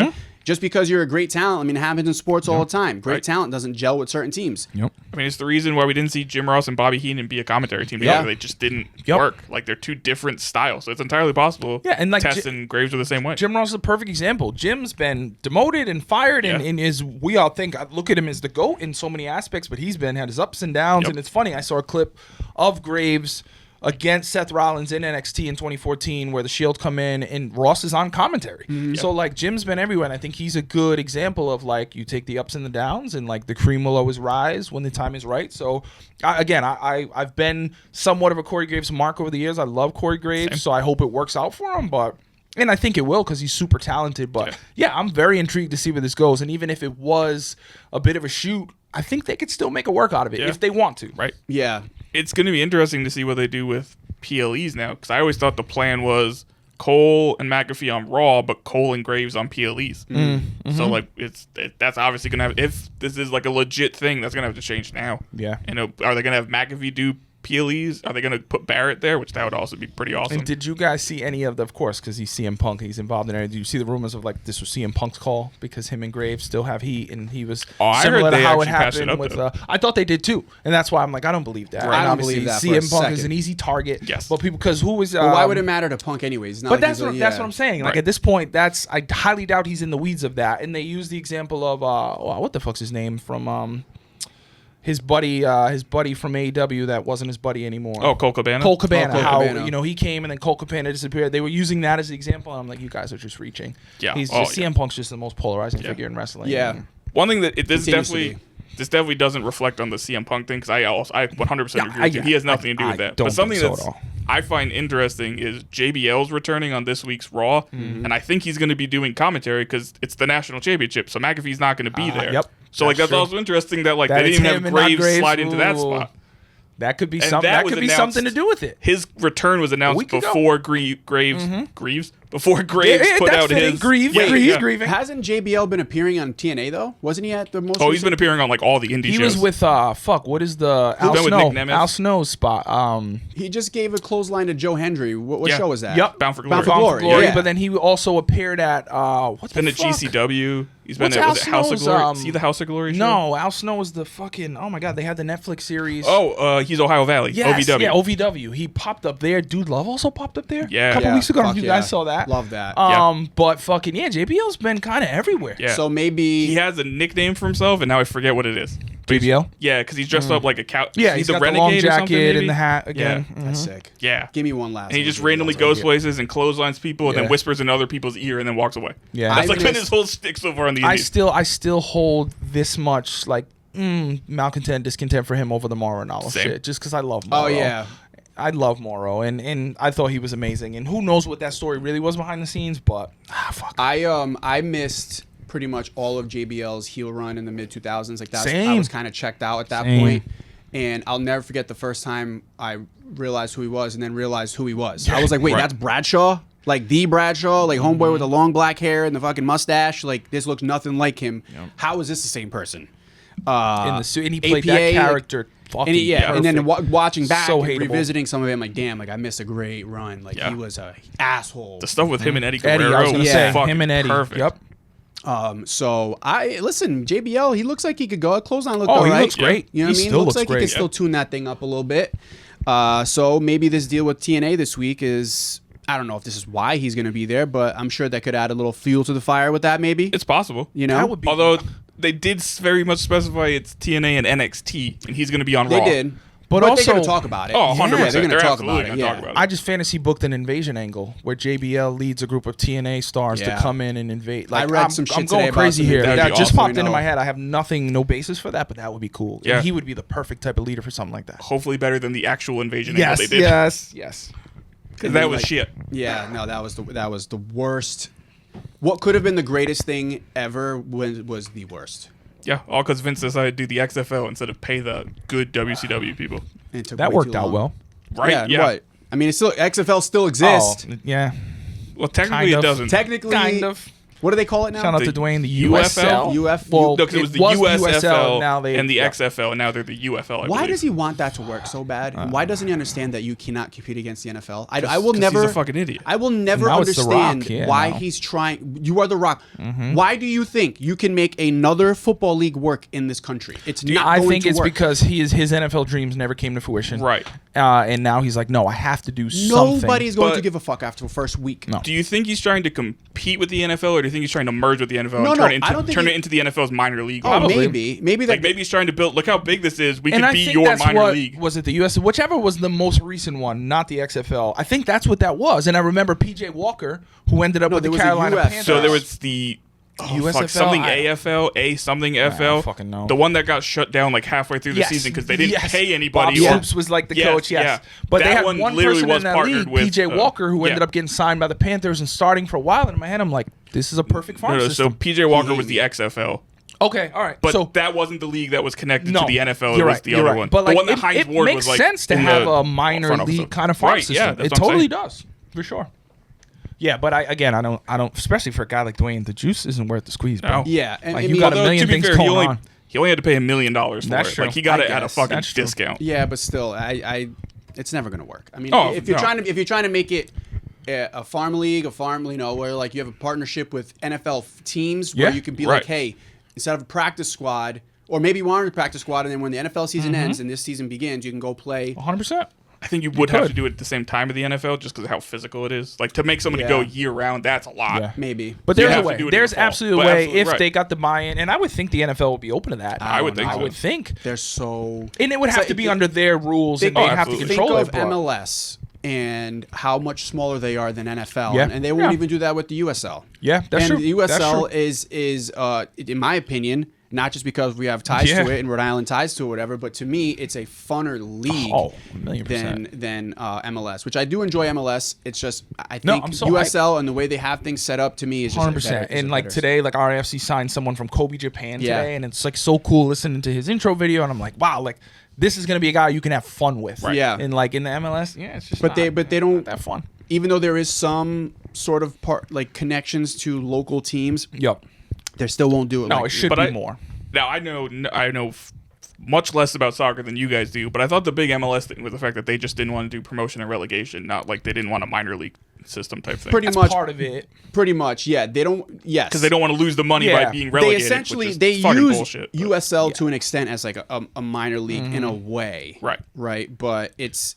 Just because you're a great talent, I mean, it happens in sports all the time. Great talent doesn't gel with certain teams. I mean, it's the reason why we didn't see Jim Ross and Bobby Heenan be a commentary team together. They just didn't work. Like, they're two different styles, so it's entirely possible. And like Test and Graves are the same way. Jim Ross is a perfect example. Jim's been demoted and fired, and is, we all think, I look at him as the GOAT in so many aspects, but he's had his ups and downs. And it's funny, I saw a clip of Graves against Seth Rollins in NXT in 2014, where the Shield come in and Ross is on commentary. So like, Jim's been everywhere, and I think he's a good example of like, you take the ups and the downs, and like the cream will always rise when the time is right. So I've been somewhat of a Corey Graves mark over the years. I love Corey Graves, so I hope it works out for him, and I think it will, because he's super talented. But I'm very intrigued to see where this goes. And even if it was a bit of a shoot, I think they could still make a work out of it if they want to. Right. Yeah. It's going to be interesting to see what they do with PLEs now, because I always thought the plan was Cole and McAfee on Raw, but Cole and Graves on PLEs. So like, that's obviously going to have, if this is like a legit thing, that's going to have to change now. Yeah. And are they going to have McAfee do PLEs? Are they going to put Barrett there? Which that would also be pretty awesome. And did you guys see any of course, because he's CM Punk, he's involved in it. Did you see the rumors of like, this was CM Punk's call because him and Graves still have heat, and he was similar to how it happened with I thought they did too, and that's why I'm like, I don't believe that. I don't believe that. CM Punk is an easy target. Yes. But people, because who was why would it matter to Punk anyways? But that's what I'm saying. Like, at this point, I highly doubt he's in the weeds of that. And they use the example of what the fuck's his name from his buddy from AEW that wasn't his buddy anymore. Oh, Cole Cabana? Cole Cabana. You know, he came and then Cole Cabana disappeared. They were using that as the example, and I'm like, you guys are just reaching. Yeah. CM Punk's just the most polarizing figure in wrestling. Yeah. One thing that this definitely doesn't reflect on the CM Punk thing, because I 100% agree with you. He has nothing to do with that. But something that I find interesting is JBL's returning on this week's Raw, and I think he's going to be doing commentary because it's the national championship, so McAfee's not going to be there. So like, that's also interesting that like, they didn't even have Graves slide into that spot. That could be something. That could be something to do with it. His return was announced before Graves put out his. He's grieving. Hasn't JBL been appearing on TNA though? Wasn't he at the most? Oh, he's been appearing on like all the indie shows. He was with what is the Al Snow's spot? He just gave a clothesline to Joe Hendry. What show was that? Yep, Bound for Glory. Bound for Glory. But then he also appeared at what's the fuck? GCW. He's been at House of Glory. See the House of Glory show? No, Al Snow is the fucking. Oh my god, they had the Netflix series. Oh, he's Ohio Valley. Yes, OVW. Yeah, OVW. He popped up there. Dude Love also popped up there. Yeah, a couple weeks ago. You guys saw that? Love that. But fucking JBL's been kind of everywhere. Yeah. So maybe he has a nickname for himself, and now I forget what it is. JBL? Yeah, because he's dressed up like a cow. Yeah, he's got a renegade the long or something, jacket maybe? and the hat again. Yeah. that's sick. Yeah. Give me one last. And he just randomly goes places and clotheslines people, and then whispers in other people's ear, and then walks away. Yeah, that's like been his whole stick so far on the indies. I still hold this much like malcontent, discontent for him over the Mauro Ranallo shit, just because I love Mauro. Oh yeah. I love Mauro, and I thought he was amazing. And who knows what that story really was behind the scenes, but fuck. I missed pretty much all of JBL's heel run in the mid 2000s. Like that, I was kind of checked out at that point. And I'll never forget the first time I realized who he was, and then realized who he was. I was like, wait, that's Bradshaw? Like the Bradshaw, like homeboy with the long black hair and the fucking mustache. Like this looks nothing like him. How is this the same person? In the suit, and he played APA, that character. Like, and then watching back so and revisiting some of it, I'm like, damn, like I missed a great run. Like he was a asshole. The stuff with him and Eddie Guerrero, I was gonna say him and Eddie. Perfect. Yep. So listen, JBL, he looks like he could go. Clothesline looked all right. He looks great. You know what I mean? Looks like he can still tune that thing up a little bit. So maybe this deal with TNA this week is, I don't know if this is why he's going to be there, but I'm sure that could add a little fuel to the fire with that. Maybe it's possible. You know, that would be although they did very much specify it's TNA and NXT, and he's going to be on Raw. They did. But also, they're going to talk about it. Oh, 100%. Yeah, they're going to talk about it. Yeah. I just fantasy booked an invasion angle where JBL leads a group of TNA stars to come in and invade. Like, I read some shit I'm going today crazy about here. That just popped into my my head. I have no basis for that, but that would be cool. Yeah. And he would be the perfect type of leader for something like that. Hopefully better than the actual invasion angle they did. Yes. Because that was shit. Yeah, no, that was the worst what could have been the greatest thing ever was the worst. Yeah, all because Vince decided to do the XFL instead of pay the good WCW people. And it took That way worked too out long. well. Right? Yeah. What? I mean, it's still XFL still exists. Oh, yeah. Well, technically Kind it of. doesn't. Technically, Kind of. What do they call it now? Shout out The to Dwayne, the UFL? USL. Well, No, because it was the USFL and the XFL, and now they're the UFL. I Why believe. does he want that to work so bad? And why doesn't he understand that you cannot compete against the NFL? I will 'Cause never. He's a fucking idiot. I will never Now it's The Rock, understand yeah, why now. he's trying. You are The Rock. Why do you think you can make another football league work in this country? It's not I going think to it's work. because his NFL dreams never came to fruition. Right. And now he's like, no, I have to do something. Nobody's going But- to give a fuck after the first week. No. Do you think he's trying to compete with the NFL, or do you think he's trying to merge with the NFL No, and no, turn it I don't think turn he- it into the NFL's minor league? Oh, Probably. maybe that. Like maybe he's trying to build. Look how big this is. We And could I be think your that's minor what league. was it, the US, whichever was the most recent one, not the XFL. I think that's what that was. And I remember PJ Walker, who ended up with there the was a Carolina UF. Panthers. So there was the USFL? something I- AFL, something I FL. don't fucking know. The one that got shut down like halfway through the Yes. season because they didn't Yes. pay anybody. Bob or- Stoops was like the Yes, coach, yes. yeah. But they That had one one literally person was in that partnered league, with, PJ Walker, who yeah. ended up getting signed by the Panthers and starting for a while. And in my head, I'm like, this is a perfect farm No, so system. PJ Walker was the XFL. Okay, all right. But so that wasn't the league that was connected no, to the NFL. It You're was right, the you're other right. one. But The like, one that it, Hines it Ward makes was like sense to in have the a minor front office league of. kind of farm Right, system. yeah, that's It what I'm totally saying. does, for sure. Yeah, but I don't, especially for a guy like Dwayne, the juice isn't worth the squeeze, bro. No. Yeah, and Like, I you mean, got a Although, million to be things fair, going he only on. he only had to pay $1 million for That's it. true. Like he got I it at a guess. fucking That's true. discount. Yeah, but still, I it's never going to work. I mean, Oh, if you're no. trying to make it a farm league, where like you have a partnership with NFL teams where Yeah, you can be right. like, hey, instead of a practice squad, or maybe you are in a practice squad, and then when the NFL season ends and this season begins, you can go play. 100%. I think you would have could. to do it at the same time of the NFL just because of how physical it is. Like to make somebody Yeah. go year round, that's a lot. Yeah. Maybe. But You there's a have to way. do it in There's the fall. absolutely a But way absolutely if right. they got the buy-in, and I would think the NFL would be open to that. I would think so. I would think, They're so. and it would It's have like- to be under their rules, and Think- they'd have to absolutely. control Think it. of but- MLS and how much smaller they are than NFL, Yeah. and they won't Yeah. even do that with the USL. Yeah, that's and true. the USL That's true. is in my opinion, not just because we have ties Yeah. to it and Rhode Island ties to it, or whatever, but to me, it's a funner league Oh, 1,000,000%. than MLS, which I do enjoy MLS. It's just I No, think I'm so USL and the way they have things set up to me is just 100%. And like today, like RFC signed someone from Kobe, Japan Yeah. today, and it's like so cool listening to his intro video, and I'm like, wow, like this is gonna be a guy you can have fun with. Right. Yeah. And like in the MLS, yeah, it's just. But they not don't that fun. even though there is some sort of connections to local teams, Yep. they still won't do it. No, like it should But be I- more. Now I know much less about soccer than you guys do, but I thought the big MLS thing was the fact that they just didn't want to do promotion and relegation, not like they didn't want a minor league system type thing. pretty That's much part of it. Pretty much, yeah. They don't. Yes, Because they don't want to lose the money Yeah. by being They relegated. essentially which is they fucking use bullshit, but- USL to an extent as like a minor league in a way, Right. Right, but it's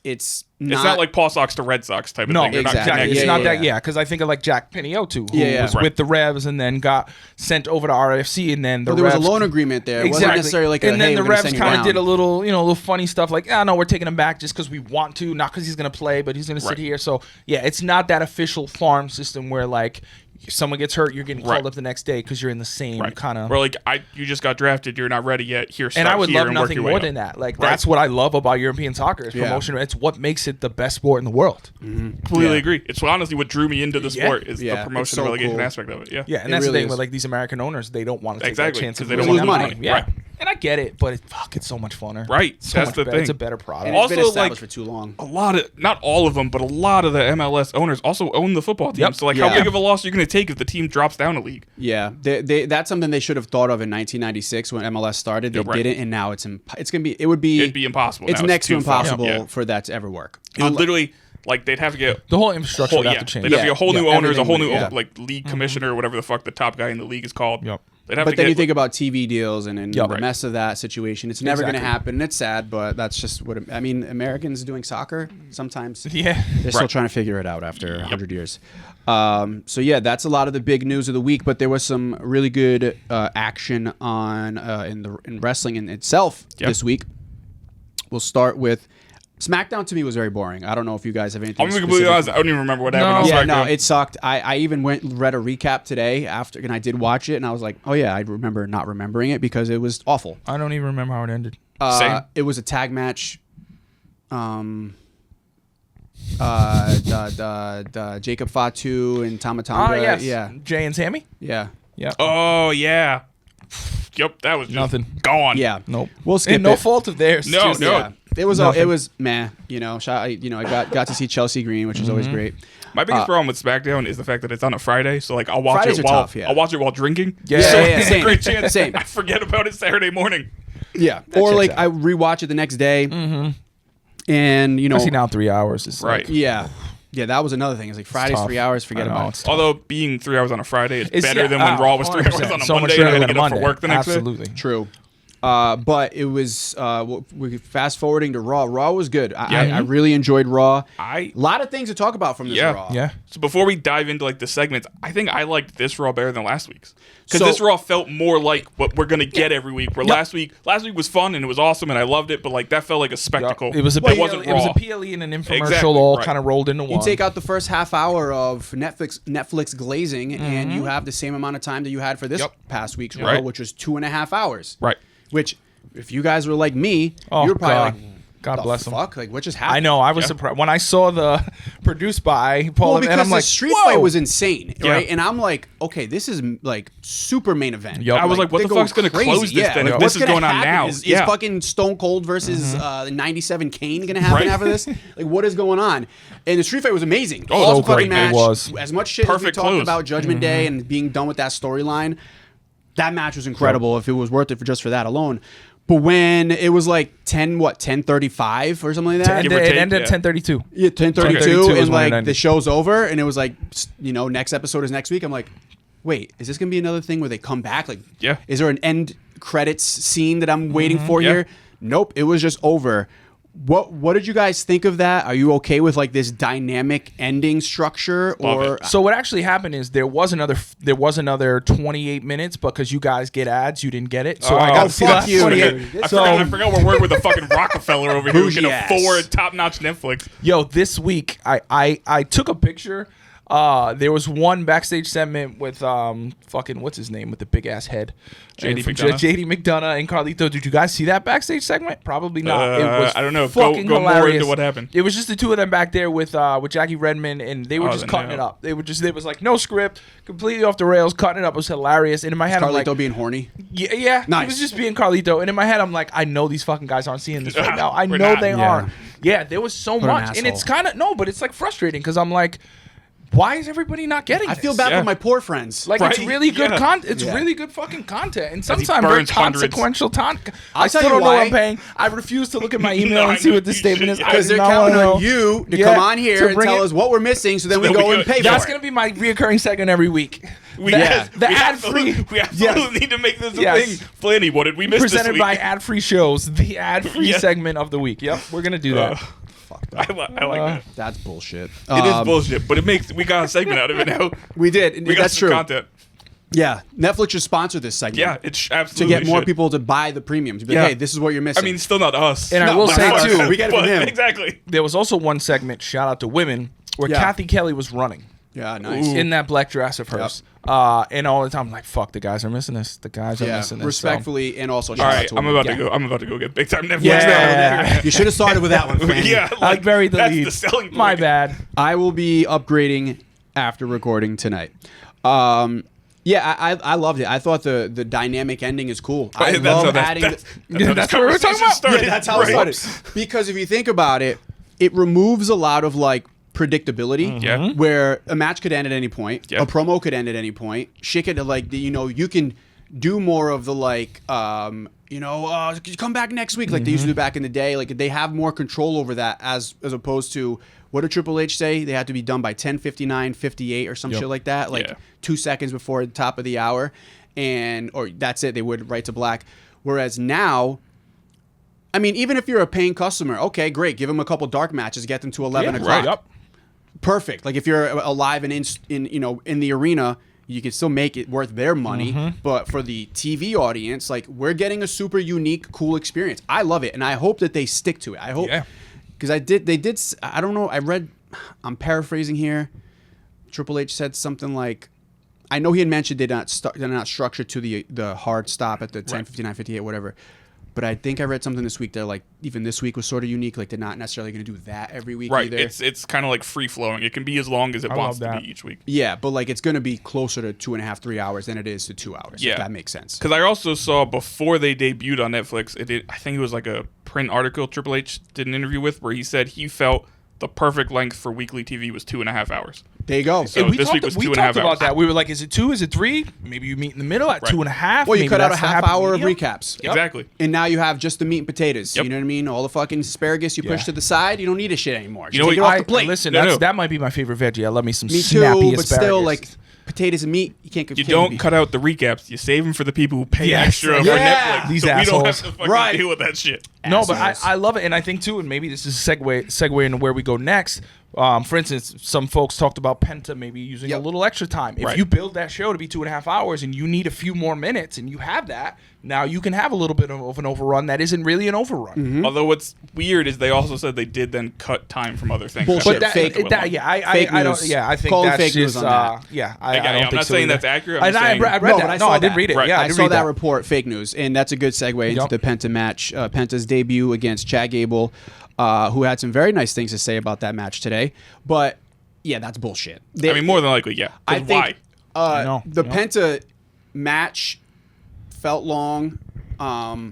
not, It's not like Paul Sox to Red Sox type of No, thing. They're not exactly. connected. It's Yeah, not yeah, that. yeah. Yeah, because I think of like Jack Piniotto, who Yeah, was right. with the Revs and then got sent over to RFC, and then the Well, there was Revs a loan agreement there. It Exactly. wasn't necessarily like, and then hey, the we're gonna Revs send you kind of down. did a little, little funny stuff like, no, we're taking him back just because we want to, not because he's going to play, but he's going to sit Right. here. So yeah, it's not that official farm system where like someone gets hurt, you're getting called Right. up the next day because you're in the same Right. kind of. Where like you just got drafted, you're not ready yet. Here, And I start would here love and work nothing your way more up. than that. Like Right. that's what I love about European soccer is Yeah. promotion. It's what makes it the best sport in the world. Completely Yeah. agree. It's honestly what drew me into the Yeah. sport is Yeah, the it's promotion so and relegation cool. aspect of it. Yeah. Yeah, and It that's really the thing is. with like these American owners, they don't want to take Exactly, that chance 'cause of they don't wanna losing lose that money. Yeah, Right. and I get it, but it's so much funner. Right. So That's much the better. It's a thing. better product. And it's been Also, established like- for too long. A lot of, not all of them, but a lot of the MLS owners also own the football team. Yep. So like, Yeah. how big of a loss are you going to take if the team drops down a league? Yeah, that's something they should have thought of in 1996 when MLS started. They Yeah, right. didn't, and now it's gonna be. It would be. It'd be impossible. It's now. next to too far. impossible Yeah. for that to ever work. It would literally, like, they'd have to get The whole infrastructure would have to change. They'd have to get a whole new owners, a everything whole would- new yeah. like league commissioner or whatever the fuck the top guy in the league is called. Yep. They'd have But to then get, you think about TV deals and Yeah, the right. mess of that situation. It's never going to Exactly. happen, and it's sad, but that's just what I mean. Americans doing soccer sometimes Yeah. they're still Right. trying to figure it out after 100 years. So yeah, that's a lot of the big news of the week. But there was some really good action on in wrestling in itself this week. We'll start with SmackDown. To me, was very boring. I don't know if you guys have anything. I'm gonna be completely specific- honest. I don't even remember what happened. No. on Yeah, SmackDown. no, it sucked. I even read a recap today after, and I did watch it, and I was like, oh yeah, I remember not remembering it because it was awful. I don't even remember how it ended. Same. It was a tag match. the Jacob Fatu and Tama Tonga. yes. Yeah. Jay and Sammy. Yeah. Yeah. Oh yeah. Yep, that was just Nothing. gone. Yeah. Nope. We'll skip And no it. fault of theirs. No, Just- no. Yeah. It was Nothing. meh. I got to see Chelsea Green, which was always great. My biggest problem with SmackDown is the fact that it's on a Friday, so like I'll watch Fridays it are while tough, yeah. I'll watch it while drinking. Yeah. So Yeah, there's same. a great chance Same. I forget about it Saturday morning. Yeah. Or checks like out. I rewatch it the next day. And Especially now 3 hours. It's Right. Like, yeah. Yeah, that was another thing. It's like Friday's tough. 3 hours, forget I know, about it's it. Although being 3 hours on a Friday is It's- better yeah, than when Raw was 3 hours 100%. on a So much Monday better and I than get a up for Monday. work the next day. Absolutely. True. But it was we fast forwarding to Raw. Raw was good. I really enjoyed Raw. A lot of things to talk about from this Yeah. Raw. Yeah. So before we dive into like the segments, I think I liked this Raw better than last week's because So- this Raw felt more like what we're gonna get every week. Where Yep. last week was fun and it was awesome and I loved it, but like that felt like a spectacle. It was a It PLE, wasn't it was Raw. a PLE and an infomercial Exactly, all right. kind of rolled into You one. take out the first half hour of Netflix glazing, and you have the same amount of time that you had for this Yep. past week's Raw, Right. which was 2.5 hours. Right. Which, if you guys were like me, Oh, you were probably God. like, God the bless 'em. fuck? Like, what just happened? I know. I was Yeah. surprised when I saw the produced by Paul, Well, and because I'm like, the street whoa. fight was insane, Yeah. right? And I'm like, okay, this is like super main event. Yup. I was like, what they're the fuck's going gonna close this Yeah, then like, if what's this is gonna going on happen? now? Is Yeah. fucking Stone Cold versus 97 Kane gonna happen Right. after this? Like, what is going on? And the street fight was amazing. Oh, Awesome so fucking great, match. it was. As much shit as we Perfect talked close. about Judgment Day and being done with that storyline, that match was incredible. If it was worth it for just for that alone. But when it was like 10:35 or something like that. Give or It take, ended yeah. at 10:32. Yeah, 10:32, 10:32 is and when it like ended. the show's over, and it was like, next episode is next week. I'm like, wait, is this gonna be another thing where they come back? Like, Yeah. is there an end credits scene that I'm waiting for Yeah. here? Nope, it was just over. What did you guys think of that? Are you okay with like this dynamic ending structure, Love or it. So what actually happened is there was another 28 minutes because you guys get ads, you didn't get it. So I Oh, got to see the fuck last you. 28. I forgot we're working with a fucking Rockefeller over here who can Bougie ass. afford top-notch Netflix. Yo, this week I took a picture. There was one backstage segment with fucking what's his name with the big ass head, JD From McDonough? JD McDonough and Carlito. Did you guys see that backstage segment? Probably not. It was I don't know. Fucking Go more hilarious. into what happened. It was just the two of them back there with Jackie Redmond, and they were Oh, just then cutting no. it up. They was like no script, completely off the rails, cutting it up. It was hilarious. And in my head, I'm Carlito like, being horny? yeah, Nice. He was just being Carlito. And in my head, I'm like, I know these fucking guys aren't seeing this right now. I We're know not. they Yeah. aren't. Yeah, there was so an much, and it's asshole. kind of no, but it's like frustrating because I'm like, why is everybody not getting? I feel this? bad Yeah. for my poor friends. Like it's Right? really good Yeah. content. It's Yeah. really good fucking content, and he sometimes very burns hundreds. consequential content. I I'll still tell don't you know what why. I'm paying. I refuse to look at my email No, and see I what know this you statement is. should. I because do they're not counting wanna on know. you to Yeah, come on here to and bring tell it- us what we're missing, so then we then go we and go- pay That's for it. gonna be my reoccurring segment every week. We The ad-free- We absolutely Yes. need to make this a Yes. thing. Flanny, what did we miss Presented this week? by ad-free shows, the ad-free Yeah. segment of the week. Yep, we're gonna do that. I like that. That's bullshit. It is bullshit, but we got a segment out of it now. We did. We got That's some true. content. Yeah, Netflix should sponsor this segment. Yeah, it's to absolutely get more should. people to buy the premiums. Be like, Yeah. hey, this is what you're I missing. mean, still not us. And I will but say us. too, We get it from But- him. Exactly. there was also one segment, shout out to women, where Yeah. Kathy Kelly was running yeah, nice. in that black dress of hers. And all the time, I'm like, fuck, the guys are missing this. The guys are Yeah, missing this. respectfully, and also All shout out right, to I'm women. about to go. I'm about to go get big time Netflix Yeah. now. You should have started with that one, Flanny. Yeah, I buried the that's lead. the selling point. My bad. I will be upgrading after recording tonight. Yeah, I loved it. I thought the dynamic ending is cool. I That's love how that- adding. that's Yeah, that's what we're talking conversation about. started. Yeah, that's how it Right. started. Because if you think about it, it removes a lot of like predictability. Yeah. Where a match could end at any point, Yeah. a promo could end at any point. Shit could like you can do more of the like come back next week like they used to do back in the day. Like they have more control over that as opposed to what did Triple H say? They had to be done by 10:59, 58 or some shit like that. Like Yeah. 2 seconds before the top of the hour, or that's it. They would right to black. Whereas now, I mean, even if you're a paying customer, okay, great. Give them a couple dark matches, get them to 11 o'clock. right. Yep. Perfect. Like if you're alive and in the arena, you can still make it worth their money. But for the TV audience, like we're getting a super unique, cool experience. I love it, and I hope that they stick to it. I hope Yeah. because I don't know. I'm paraphrasing here. Triple H said something like, I know he had mentioned they're not structured to the hard stop at the 10:59, 58, whatever. But I think I read something this week that like even this week was sort of unique. Like they're not necessarily going to do that every week Right. either. It's kind of like free flowing. It can be as long as it wants to be each week. Yeah, but like it's going to be closer to 2.5, 3 hours than it is to 2 hours. Yeah, if that makes sense. Because I also saw before they debuted on Netflix, I think it was like a print article Triple H did an interview with where he said he felt the perfect length for weekly TV was 2.5 hours. There you go. So this week was 2.5 hours. About that. We were like, is it 2? Is it 3? Maybe you meet in the middle at 2.5. Well, you Maybe cut out a that's the half happy hour of medium. recaps. Yep. Exactly. And now you have just the meat and potatoes. Yep. You know what I mean? All the fucking asparagus you push to the side, you don't need a shit anymore. You know Just take what- it off the plate. Listen, No, no. that might be my favorite veggie. I love me some Me snappy too, but asparagus. still, like potatoes and meat, you can't. You don't cut out the recaps. You save them for the people who pay Yes. extra Yeah. for Netflix. These so we don't have assholes. to fucking Right. deal with that shit. No, but Assholes. I love it, and I think too, and maybe this is a segue into where we go next. For instance, some folks talked about Penta maybe using a little extra time. If Right. you build that show to be 2.5 hours and you need a few more minutes and you have that, now you can have a little bit of an overrun that isn't really an overrun. Mm-hmm. Although what's weird is they also said they did then cut time from other things. Bullshit. But that, Fake I fake don't. news. Yeah, I think Call them that's fake news just. on that. I Again, don't I'm think not so saying either. that's accurate. I'm And just I saying- read No, but that. I No, saw I did that. read it. Right. Yeah, I I did saw read that report, fake news, and that's a good segue into Yup. the Penta match. Penta's debut against Chad Gable, who had some very nice things to say about that match today. But yeah, that's bullshit. I mean, more than likely, yeah. 'Cause I think why? know. the Yep. Penta match felt long.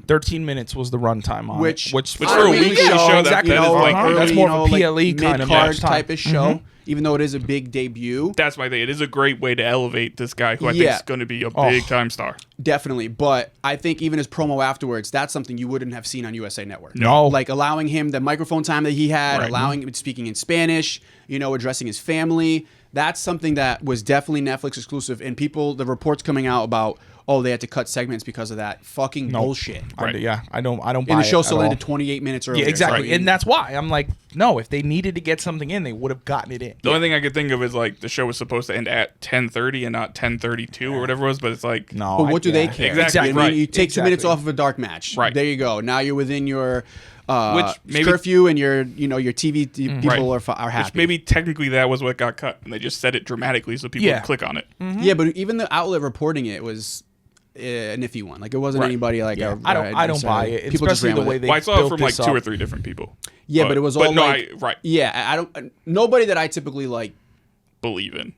13 minutes was the runtime on Which it, which for a weekly show, that is like that's more of a PLE kind of mid-card match time. type of show. Even though it is a big debut, That's my thing. It is a great way to elevate this guy who I think Yeah. is going to be a big time star. definitely. But I think even his promo afterwards, that's something you wouldn't have seen on USA Network. No. Like allowing him the microphone time that he had, Right. allowing him speaking in Spanish, addressing his family. That's something that was definitely Netflix exclusive. And the reports coming out about, they had to cut segments because of that. Fucking bullshit. Right. I don't buy And the show it still at all. ended 28 minutes earlier. Yeah, exactly. Right. And that's why I'm like, no, if they needed to get something in, they would have gotten it in. The only thing I could think of is like the show was supposed to end at 10:30 and not 10:32 or whatever it was, but it's like No. But what do they yeah. care? Exactly, I mean, right. you take 2 minutes Exactly. off of a dark match. Right. There you go. Now you're within your Which maybe- curfew, and your TV people Right. are happy. Which maybe technically that was what got cut, and they just said it dramatically so people Yeah. would click on it. Yeah, but even the outlet reporting it was an iffy one. Like it wasn't Right. anybody like Yeah. I don't buy it, People just especially ran the with way it. they Well, I saw it built from like this 2 or up. 3 different people. Yeah, but it was all no, like right. Yeah, I don't. Nobody that I typically like. Believe in.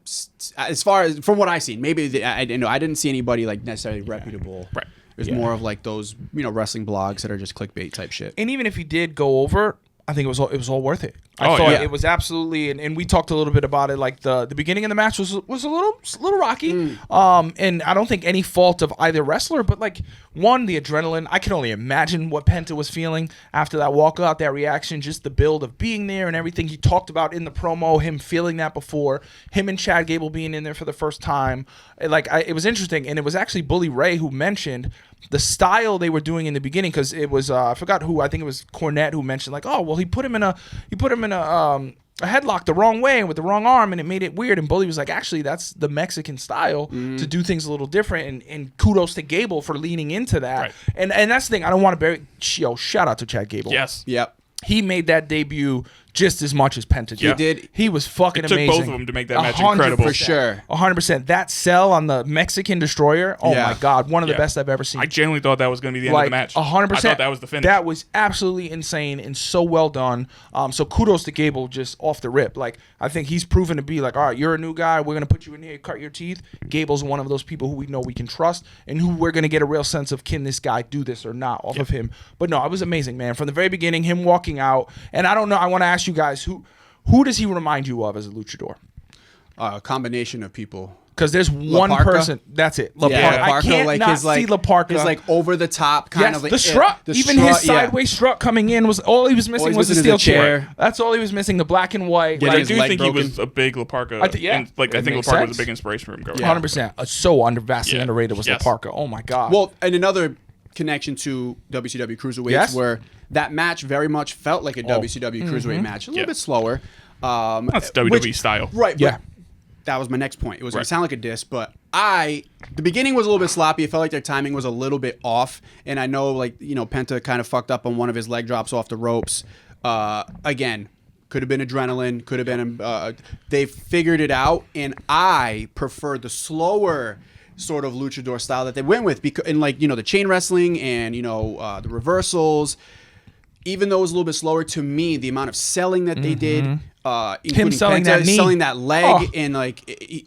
As far as from what I've seen, maybe I didn't see anybody like necessarily reputable. Right. It was more of like those wrestling blogs that are just clickbait type shit. And even if he did go over, I think it was all worth it. I Oh, thought yeah. it was absolutely, and we talked a little bit about it. Like the beginning of the match was a little rocky, and I don't think any fault of either wrestler, but like the adrenaline. I can only imagine what Penta was feeling after that walkout, that reaction, just the build of being there and everything he talked about in the promo, him feeling that before, him and Chad Gable being in there for the first time. It was interesting, and it was actually Bully Ray who mentioned the style they were doing in the beginning, because it was I forgot who, I think it was Cornette who mentioned like, oh well, he put him in a headlock the wrong way with the wrong arm, and it made it weird. And Bully was like, actually, that's the Mexican style to do things a little different. And kudos to Gable for leaning into that. Right. And that's the thing. I don't want to bury. Shout out to Chad Gable. Yes. Yep. He made that debut just as much as Penta did. He did. He was fucking It took amazing. both of them to make that match 100%. incredible. For sure. 100%. That sell on the Mexican Destroyer, oh Yeah. my God, one of the Yeah. best I've ever seen. I genuinely thought that was going to be the end of the match. 100%. I thought that was the finish. That was absolutely insane and so well done. So kudos to Gable just off the rip. Like, I think he's proven to be like, all right, you're a new guy. We're going to put you in here, cut your teeth. Gable's one of those people who we know we can trust and who we're going to get a real sense of, can this guy do this or not off of him. But no, it was amazing, man. From the very beginning, him walking out. And I don't know, I want to ask you guys, who does he remind you of as a luchador? A combination of people. Because there's one Parka? person. That's it. La Yeah, Parka. I can't like not his like see La Parka. his like over the top kind Yes, of like the strut. the Even strut, his sideways strut coming in was all he was missing. he's Was the missing steel is a chair. chair. That's all he was missing. The black and white. But Yeah, I his do leg think he broken. was a big La Parka. I I think La makes Parka was sense. a big inspiration for him growing up. 100%. Vastly Yeah. underrated was Yes. La Parka. Oh my God. Well, and another connection to WCW Cruiserweights, Yes. where that match very much felt like a WCW Cruiserweight match, a little Yeah. bit slower. That's WWE style. Right. Yeah. But that was my next point. It was going Right. to sound like a diss, but the beginning was a little bit sloppy. It felt like their timing was a little bit off. And I know, Penta kind of fucked up on one of his leg drops off the ropes. Again, could have been adrenaline, could have been, they figured it out. And I prefer the slower sort of luchador style that they went with, because and like the chain wrestling and the reversals. Even though it was a little bit slower, to me, the amount of selling that they did, including selling Penta, that knee. selling that leg, and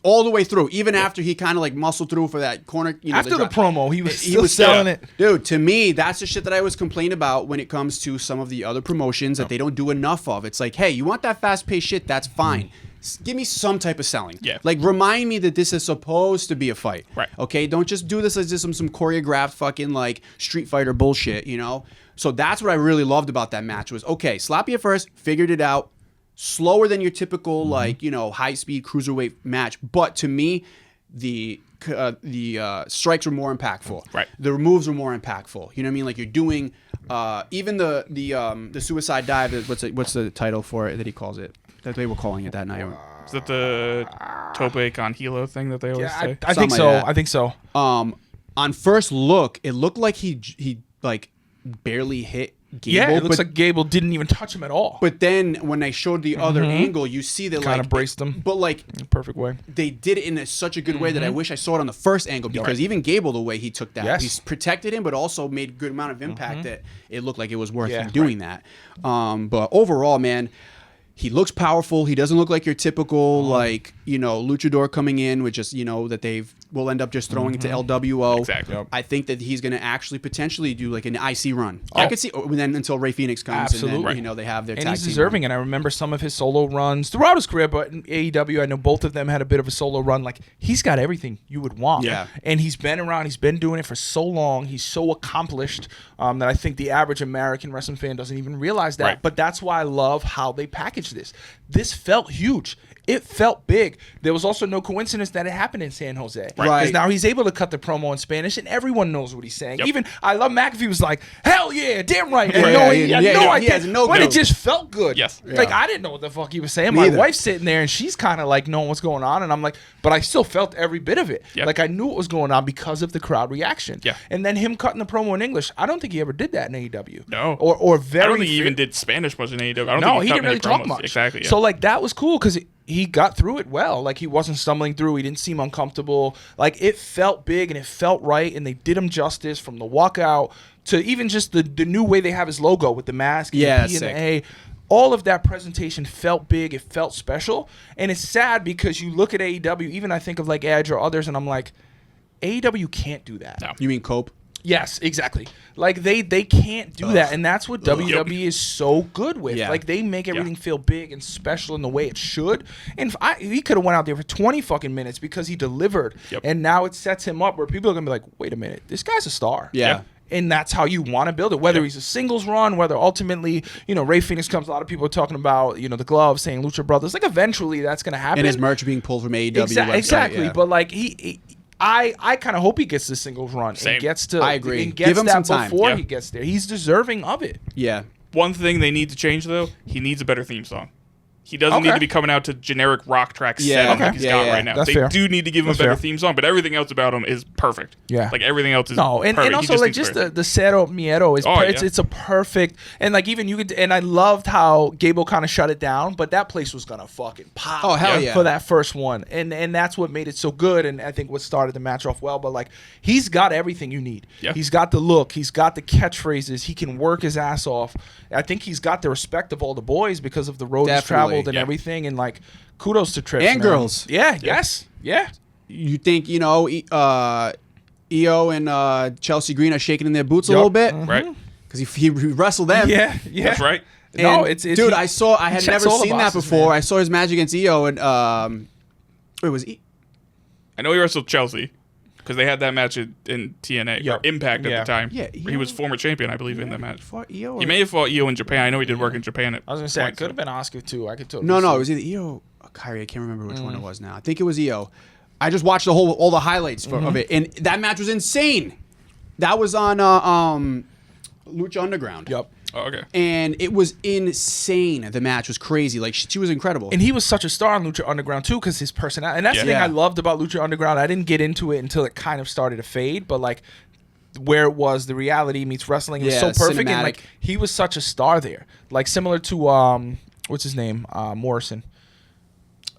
all the way through, even after he kind of like muscled through for that corner. After the promo, he was selling it. Dude, to me, that's the shit that I always complain about when it comes to some of the other promotions that they don't do enough of. It's like, hey, you want that fast-paced shit? That's fine. Give me some type of selling. Yeah. Like, remind me that this is supposed to be a fight. Right. Okay? Don't just do this as just some choreographed fucking, like, Street Fighter bullshit, So that's what I really loved about that match was, okay, sloppy at first, figured it out, slower than your typical, high-speed cruiserweight match. But to me, the strikes were more impactful. Right. The moves were more impactful. You know what I mean? Like, you're doing even the suicide dive. What's the title for it that he calls it? That they were calling it that night. Is that the Tope con Hilo thing that they always say? I think so. I think so. On first look, it looked like he like barely hit Gable. Yeah, it looks like Gable didn't even touch him at all. But then when they showed the other angle, you see that Kind of braced him. But like in a perfect way. they did it in such a good way that I wish I saw it on the first angle, because even Gable, the way he took that, he protected him, but also made a good amount of impact that it looked like it was worth him doing that. But overall, man, he looks powerful. He doesn't look like your typical luchador coming in with just that will end up just throwing it to LWO. Exactly. Yep. I think that he's going to actually potentially do like an IC run. I could see then until Rey Fenix comes. Absolutely. And then, they have their and tag he's team deserving. run. And I remember some of his solo runs throughout his career, but in AEW, I know both of them had a bit of a solo run. Like, he's got everything you would want. Yeah. And he's been around. He's been doing it for so long. He's so accomplished that I think the average American wrestling fan doesn't even realize that. Right. But that's why I love how they package this. This felt huge. It felt big. There was also no coincidence that it happened in San Jose. Because now he's able to cut the promo in Spanish, and everyone knows what he's saying. Yep. Even I love McAfee was like, "Hell yeah, damn right." And He he has no but it clue. just felt good. Yes. Like, I didn't know what the fuck he was saying. Me My either. wife's sitting there, and she's kind of like knowing what's going on, and I'm like, but I still felt every bit of it. Yep. Like, I knew what was going on because of the crowd reaction. Yeah. And then him cutting the promo in English, I don't think he ever did that in AEW. No. Or very I don't think he few- even did Spanish much in AEW. I don't no, think he cut didn't many really talk promos. much. Exactly. Yeah. So, like, that was cool because he got through it well. Like, he wasn't stumbling through. He didn't seem uncomfortable. Like, it felt big and it felt right, and they did him justice from the walkout to even just the new way they have his logo with the mask and Yeah, the P and sick. the A. All of that presentation felt big. It felt special. And it's sad because you look at AEW, even I think of like Edge or others, and I'm like, AEW can't do that. No. You mean Cope? Yes, exactly. Like, they can't do that, and that's what WWE is so good with. Yeah. Like, they make everything feel big and special in the way it should. And he could have went out there for 20 fucking minutes because he delivered. Yep. And now it sets him up where people are gonna be like, wait a minute, this guy's a star. Yeah. And that's how you want to build it. Whether he's a singles run, whether ultimately, Rey Fenix comes. A lot of people are talking about, the gloves, saying Lucha Brothers. Like, eventually that's gonna happen. And his merch being pulled from AEW. website, Exactly. yeah. But like I kind of hope he gets the singles run Same. and gets to. I agree. And gets Give him that some time. before Yeah. he gets there. He's deserving of it. Yeah. One thing they need to change, though, he needs a better theme song. He doesn't need Okay. to be coming out to generic rock track Yeah, 7 okay. like he's Yeah, got yeah. right now. That's They fair. do need to give him That's a better fair. theme song, but everything else about him is perfect. Yeah. Like, everything else is No, and perfect. He also like needs just better. the Cero Miedo is yeah. it's a perfect, and like even you could, and I loved how Gable kind of shut it down, but that place was gonna fucking pop. Oh, hell yeah. For that first one, and that's what made it so good, and I think what started the match off well. But like, he's got everything you need. Yeah. He's got the look, he's got the catchphrases, he can work his ass off. I think he's got the respect of all the boys because of the road he's Definitely. traveled and Yeah. everything, and like, kudos to Trish And man. girls. Yeah. Yes. Yeah. You think, Io and Chelsea Green are shaking in their boots a little bit? Right? Because he wrestled them. Yeah. Yeah. That's right. No, And, it's dude. he- I had checks never all the seen that boxes, before. man. I saw his match against Io, and it was I know he wrestled Chelsea because they had that match in TNA, or Yep. Impact at Yeah. the time. Yeah, where he was former champion, I believe, in that match. fought Io. He may have fought Io in Japan. I know he did work in Japan. I was gonna say it could have been Oscar too. I could totally. No, see it was either Io or Kyrie. I can't remember which one it was now. I think it was Io. I just watched all the highlights of it, and that match was insane. That was on Lucha Underground. Yep. Oh, okay. And it was insane. The match was crazy. Like, she was incredible. And he was such a star on Lucha Underground too, because his personality. And that's the thing Yeah. I loved about Lucha Underground. I didn't get into it until it kind of started to fade, but like where it was, the reality meets wrestling, it was Yeah, so perfect. And cinematic. like he was such a star there, like similar to what's his name, Morrison.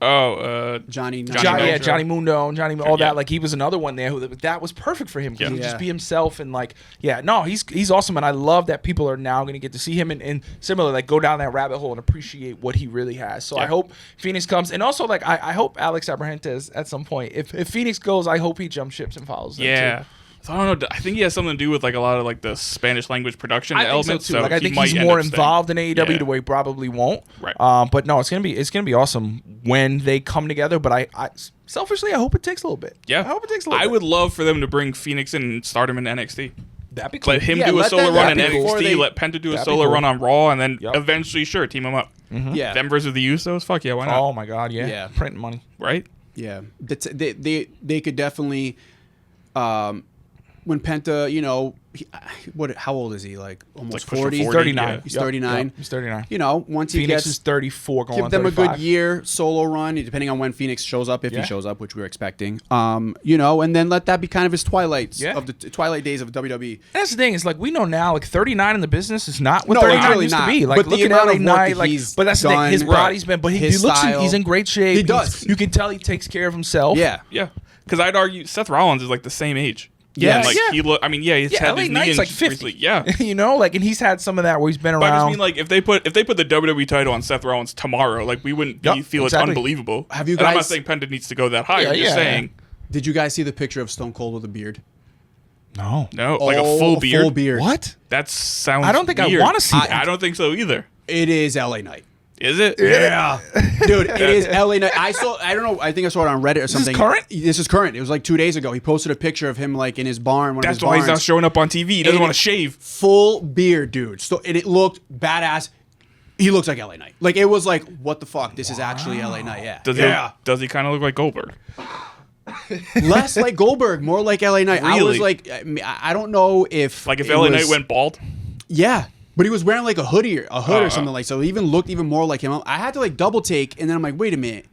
Johnny Johnny Mundo, all Yeah. that. Like he was another one there who that was perfect for him. He could Yeah. just be himself and like, he's awesome. And I love that people are now going to get to see him and similar, like go down that rabbit hole and appreciate what he really has. So I hope Phoenix comes. And also like, I hope Alex Abrahantes at some point, if Phoenix goes, I hope he jumps ships and follows them too. So I don't know. I think he has something to do with like a lot of like the Spanish language production elements. So too. Like I think he's might more end up involved in staying. AEW the way he probably won't. Right. But no, it's gonna be awesome when they come together. But I selfishly I hope it takes a little bit. Yeah, I hope it takes a little I bit. would love for them to bring Phoenix in and start him in NXT. That'd be cool. Let him Yeah, do a let solo them- run in that'd be cool. NXT. They- Let Penta do a That'd be solo cool. run on Raw, and then Yep. eventually, sure, team them up. Yeah. Them versus the Usos. Fuck yeah, why not? Oh my god, Yeah. Printing money. Right? Yeah, they could definitely. When Penta, you know, how old is he? Like almost Like pushing 40? 40, 39. yeah. He's Yep, 39. yep, he's 39. You know, once he Phoenix gets is 34 going give on them 35. a good year solo run, depending on when Phoenix shows up, if Yeah. he shows up, which we're expecting. You know, and then let that be kind of his twilights Yeah. of the twilight days of WWE. And that's the thing. It's like we know now, like 39 in the business is not what No, it's 39 really used not. to be. Like But the look at amount LA of work Knight. that Like, he's but that's the thing. done, His right. body's been, but he His looks. style. He's in great shape. He does. You can tell he takes care of himself. Yeah. Yeah. Because I'd argue Seth Rollins is like the same age. Yes. And, like Yeah. he look. I mean, yeah, he's had LA his knee Knight's like injuries 50. recently. Yeah. you know, like, and he's had some of that where he's been But I just around. mean, like, if they put the WWE title on Seth Rollins tomorrow, like, we wouldn't Yep, feel exactly. it's unbelievable. Have you And I'm not guys- saying Penta needs to go that high. Yeah, I'm just yeah. saying, Did you guys see the picture of Stone Cold with a beard? no. no, like a Oh, full beard. Full beard. What? That sounds. I don't think I weird. wanna see that. I don't think so either. It is LA Knight. Is it? Yeah, dude, it is LA Knight. I don't know. I think I saw it on Reddit or something. current? This is current. It was like 2 days ago. He posted a picture of him like in his barn. One of That's his why he's barns. not showing up on TV. He doesn't And want to shave. Full beard, dude. So and it looked badass. He looks like LA Knight. Like it was like, what the fuck? This is actually LA Knight. Yeah. Does he kind of look like Goldberg? Less like Goldberg, more like LA Knight. I was Really? like, I don't know if Like if it LA was- Knight went bald? Yeah. But he was wearing like a hood or something like, so he even looked even more like him. I had to like double take, and then I'm like, wait a minute.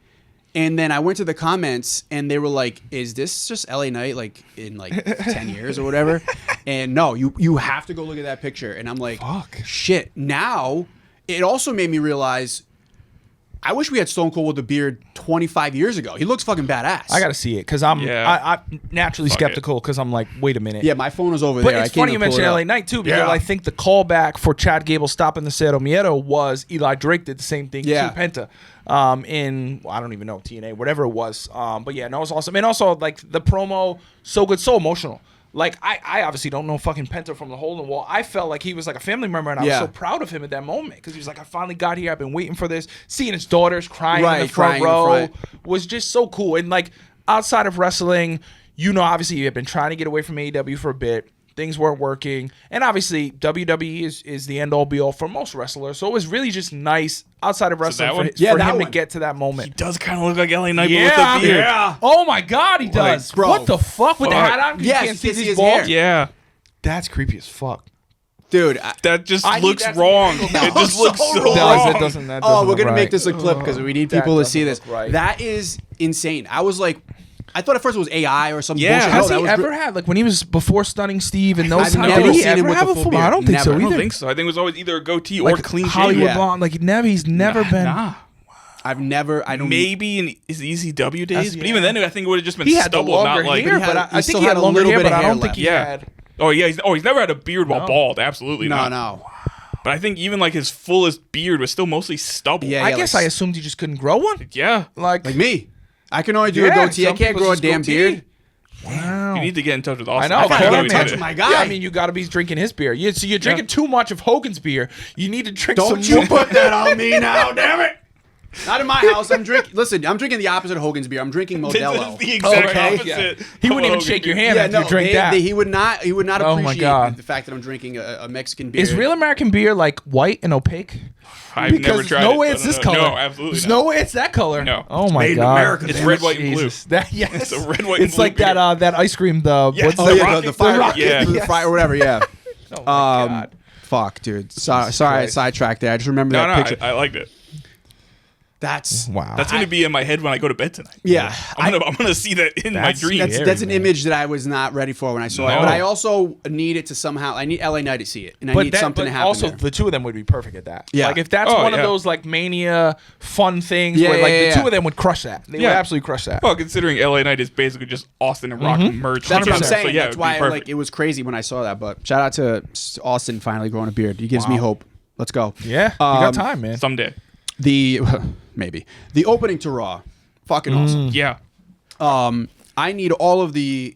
And then I went to the comments, and they were like, is this just LA Knight like in like 10 years or whatever? And no, you have to go look at that picture. And I'm like, Fuck. shit. Now, it also made me realize, I wish we had Stone Cold with a beard 25 years ago. He looks fucking badass. I got to see it because I'm Yeah. I'm naturally Fuck skeptical because I'm like, wait a minute. Yeah, my phone was over But there. it's I can't funny you even pull mentioned it LA up. Knight too because Yeah. I think the callback for Chad Gable stopping the Cero Miedo was Eli Drake did the same thing Yeah. to Penta in I don't even know TNA whatever it was. But yeah, no, it was awesome. And also like the promo, so good, so emotional. Like I obviously don't know fucking Penta from the hole in the wall. I felt like he was like a family member, and I Yeah. was so proud of him at that moment because he was like, I finally got here. I've been waiting for this. Seeing his daughters crying in Right, the front crying in the row front. was just so cool. And like outside of wrestling, you know, obviously you have been trying to get away from AEW for a bit. Things weren't working, and obviously WWE is the end all be all for most wrestlers. So it was really just nice outside of wrestling that for, one? Yeah, for that him to one. get to that moment. Does kind of look like LA Knight Yeah, but with a beard. yeah. Oh my God, he does. bro. What the fuck with the Fuck. hat on? 'Cause Yes, you can't see you can see his his balls. hair. Yeah. That's creepy as fuck. Dude, That just I need looks that wrong. from It the just so looks so wrong. wrong. That doesn't oh, we're look gonna right. make this a clip because we need That people to see doesn't this. look right. That is insane. I was like, I thought at first it was AI or some Yeah. bullshit. Has No, that he was ever had like when he was before Stunning Steve and those I've times? never Did he seen him ever with have a a full full? beard. I don't think so Never. I either. don't think so. I think it was always either a goatee Like or clean Hollywood shaven. Yeah. blonde. Like he's never been. Nah. I don't. Maybe in his ECW days, but yeah. even then, I think it would have just been He had the stubble, longer not like. hair, But he had- but he I still think he had had a longer little hair, bit but of I hair don't think left. he Yeah. had. Oh yeah, he's never had a beard while bald. Absolutely not. No. But I think even like his fullest beard was still mostly stubble. Yeah. I guess I assumed he just couldn't grow one. Yeah. Like me. I can only do Yeah, a goatee. I some can't people grow a just damn goatee. beard. wow. You need to get in touch with I Austin. know. I gotta Call get him, in touch man. with my guy. Yeah, I mean, you got to be drinking his beer. So you're drinking too much of Hogan's beer. You need to drink Don't some you more. put that on me now, damn it! Not in my house. I'm drinking. Listen, I'm drinking the opposite of Hogan's beer. I'm drinking This Modelo. is the exact Okay. opposite. He of wouldn't even Hogan shake your beard. hand after you drink that. he would not. He would not Oh my appreciate God. the fact that I'm drinking a Mexican beer. Is real American beer like white and opaque? I've Because never tried no it, way so it's I this don't know. color. No, absolutely There's not. no way it's that color. No. Oh my made in God. America, It's damn red, it. white, and blue. Jesus. That, yes. It's a red, white, and It's blue like beer. that ice cream. The Yes. what's Oh The yeah, rocket, the fire the rocket, rocket. the fire, whatever. Yeah. Oh my God. Fuck, dude. Sorry, I Christ. sidetracked there. I just remember No, that no, picture. I liked it. That's Wow. That's going to be in my head when I go to bed tonight. Yeah. I'm gonna see that in my dreams. That's an image that I was not ready for when I saw it. But I also need it to somehow. I need LA Knight to see it, and I need something to happen. Also, there. the two of them would be perfect at that. Yeah. Like if that's one of those like Mania fun things where like the two of them would crush that. They would absolutely crush that. Well, considering LA Knight is basically just Austin and Rock merged. That's what I'm together. saying. So, yeah, that's why it was crazy when I saw that. But shout out to Austin finally growing a beard. He gives me hope. Let's go. Yeah, you got time, man. Someday. Maybe the opening to Raw, fucking awesome. Yeah. I need all of the,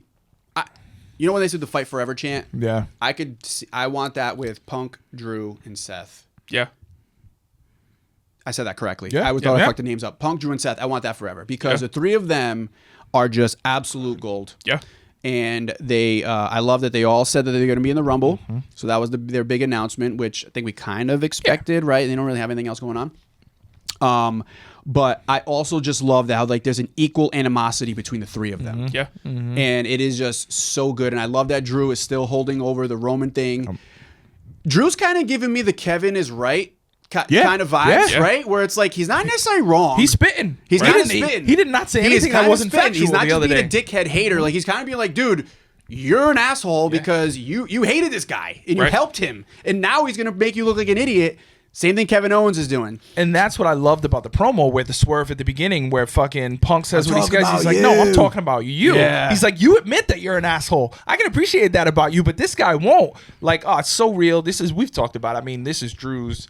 you know when they said the Fight Forever chant? Yeah. I want that with Punk, Drew, and Seth. Yeah. I said that correctly. Yeah. I thought I fucked the names up. Punk, Drew, and Seth. I want that forever because the three of them are just absolute gold. Yeah. And I love that they all said that they're going to be in the Rumble. So that was their big announcement, which I think we kind of expected, right? They don't really have anything else going on. But I also just love that how like there's an equal animosity between the three of them. Yeah. And it is just so good. And I love that Drew is still holding over the Roman thing. Drew's kind of giving me the Kevin is right kind of vibes, right? Where it's like he's not necessarily wrong. He's spitting. He's kind of spitting. He did not say anything that wasn't factual. He's not the just other being day. a dickhead hater. Like he's kind of being like, dude, you're an asshole because you hated this guy and you helped him, and now he's gonna make you look like an idiot. Same thing Kevin Owens is doing. And that's what I loved about the promo where the swerve at the beginning where fucking Punk says what he says. He's like, no, I'm talking about you. Yeah. He's like, you admit that you're an asshole. I can appreciate that about you, but this guy won't. Like, oh, it's so real. We've talked about it. I mean, this is Drew's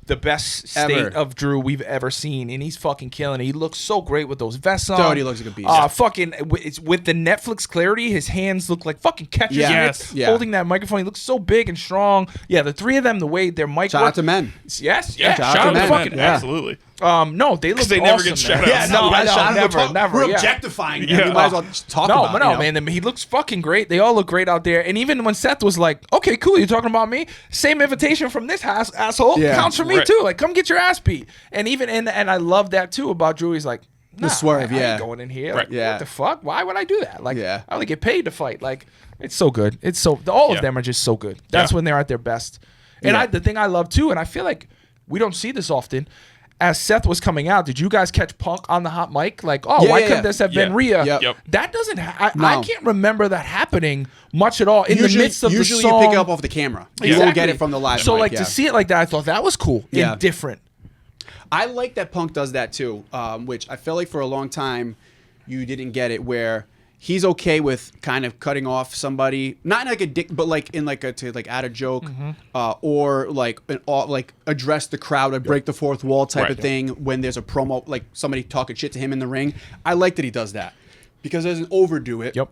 the best state of Drew we've ever seen, and he's fucking killing it. He looks so great with those vests on. Dude, he looks like a beast. Fucking, it's with the Netflix clarity, his hands look like fucking catchers holding that microphone. He looks so big and strong. Yeah, the three of them, the way their mic Shout out to men. Yes, Yeah. shout Shout out to men. fucking Absolutely. No, they look they awesome, never get man. shout-outs. Yeah, no, never. We're objectifying them. Yeah. We might as well just talk about it. No, man. He looks fucking great. They all look great out there. And even when Seth was like, okay, cool, you're talking about me? Same invitation from this asshole counts for me too. Like, come get your ass beat. And even and I love that too about Drew. He's like, nah, the swerve, I ain't going in here. Like, Yeah. what the fuck? Why would I do that? Like, Yeah. I only get paid to fight. Like, it's so good. It's so all of them are just so good. That's when they're at their best. And the thing I love too, and I feel like we don't see this often. As Seth was coming out, did you guys catch Punk on the hot mic? Like, why couldn't this have been Rhea? Yep. That doesn't. I can't remember that happening much at all in the midst of the song. Usually you pick it up off the camera. You won't get it from the live So, mic, like, to see it like that, I thought that was cool and different. I like that Punk does that too, which I feel like for a long time you didn't get it, where he's okay with kind of cutting off somebody, not like a dick, but like in like to add a joke, or like address the crowd, like break the fourth wall type of thing when there's a promo, like somebody talking shit to him in the ring. I like that he does that because he doesn't overdo it. Yep.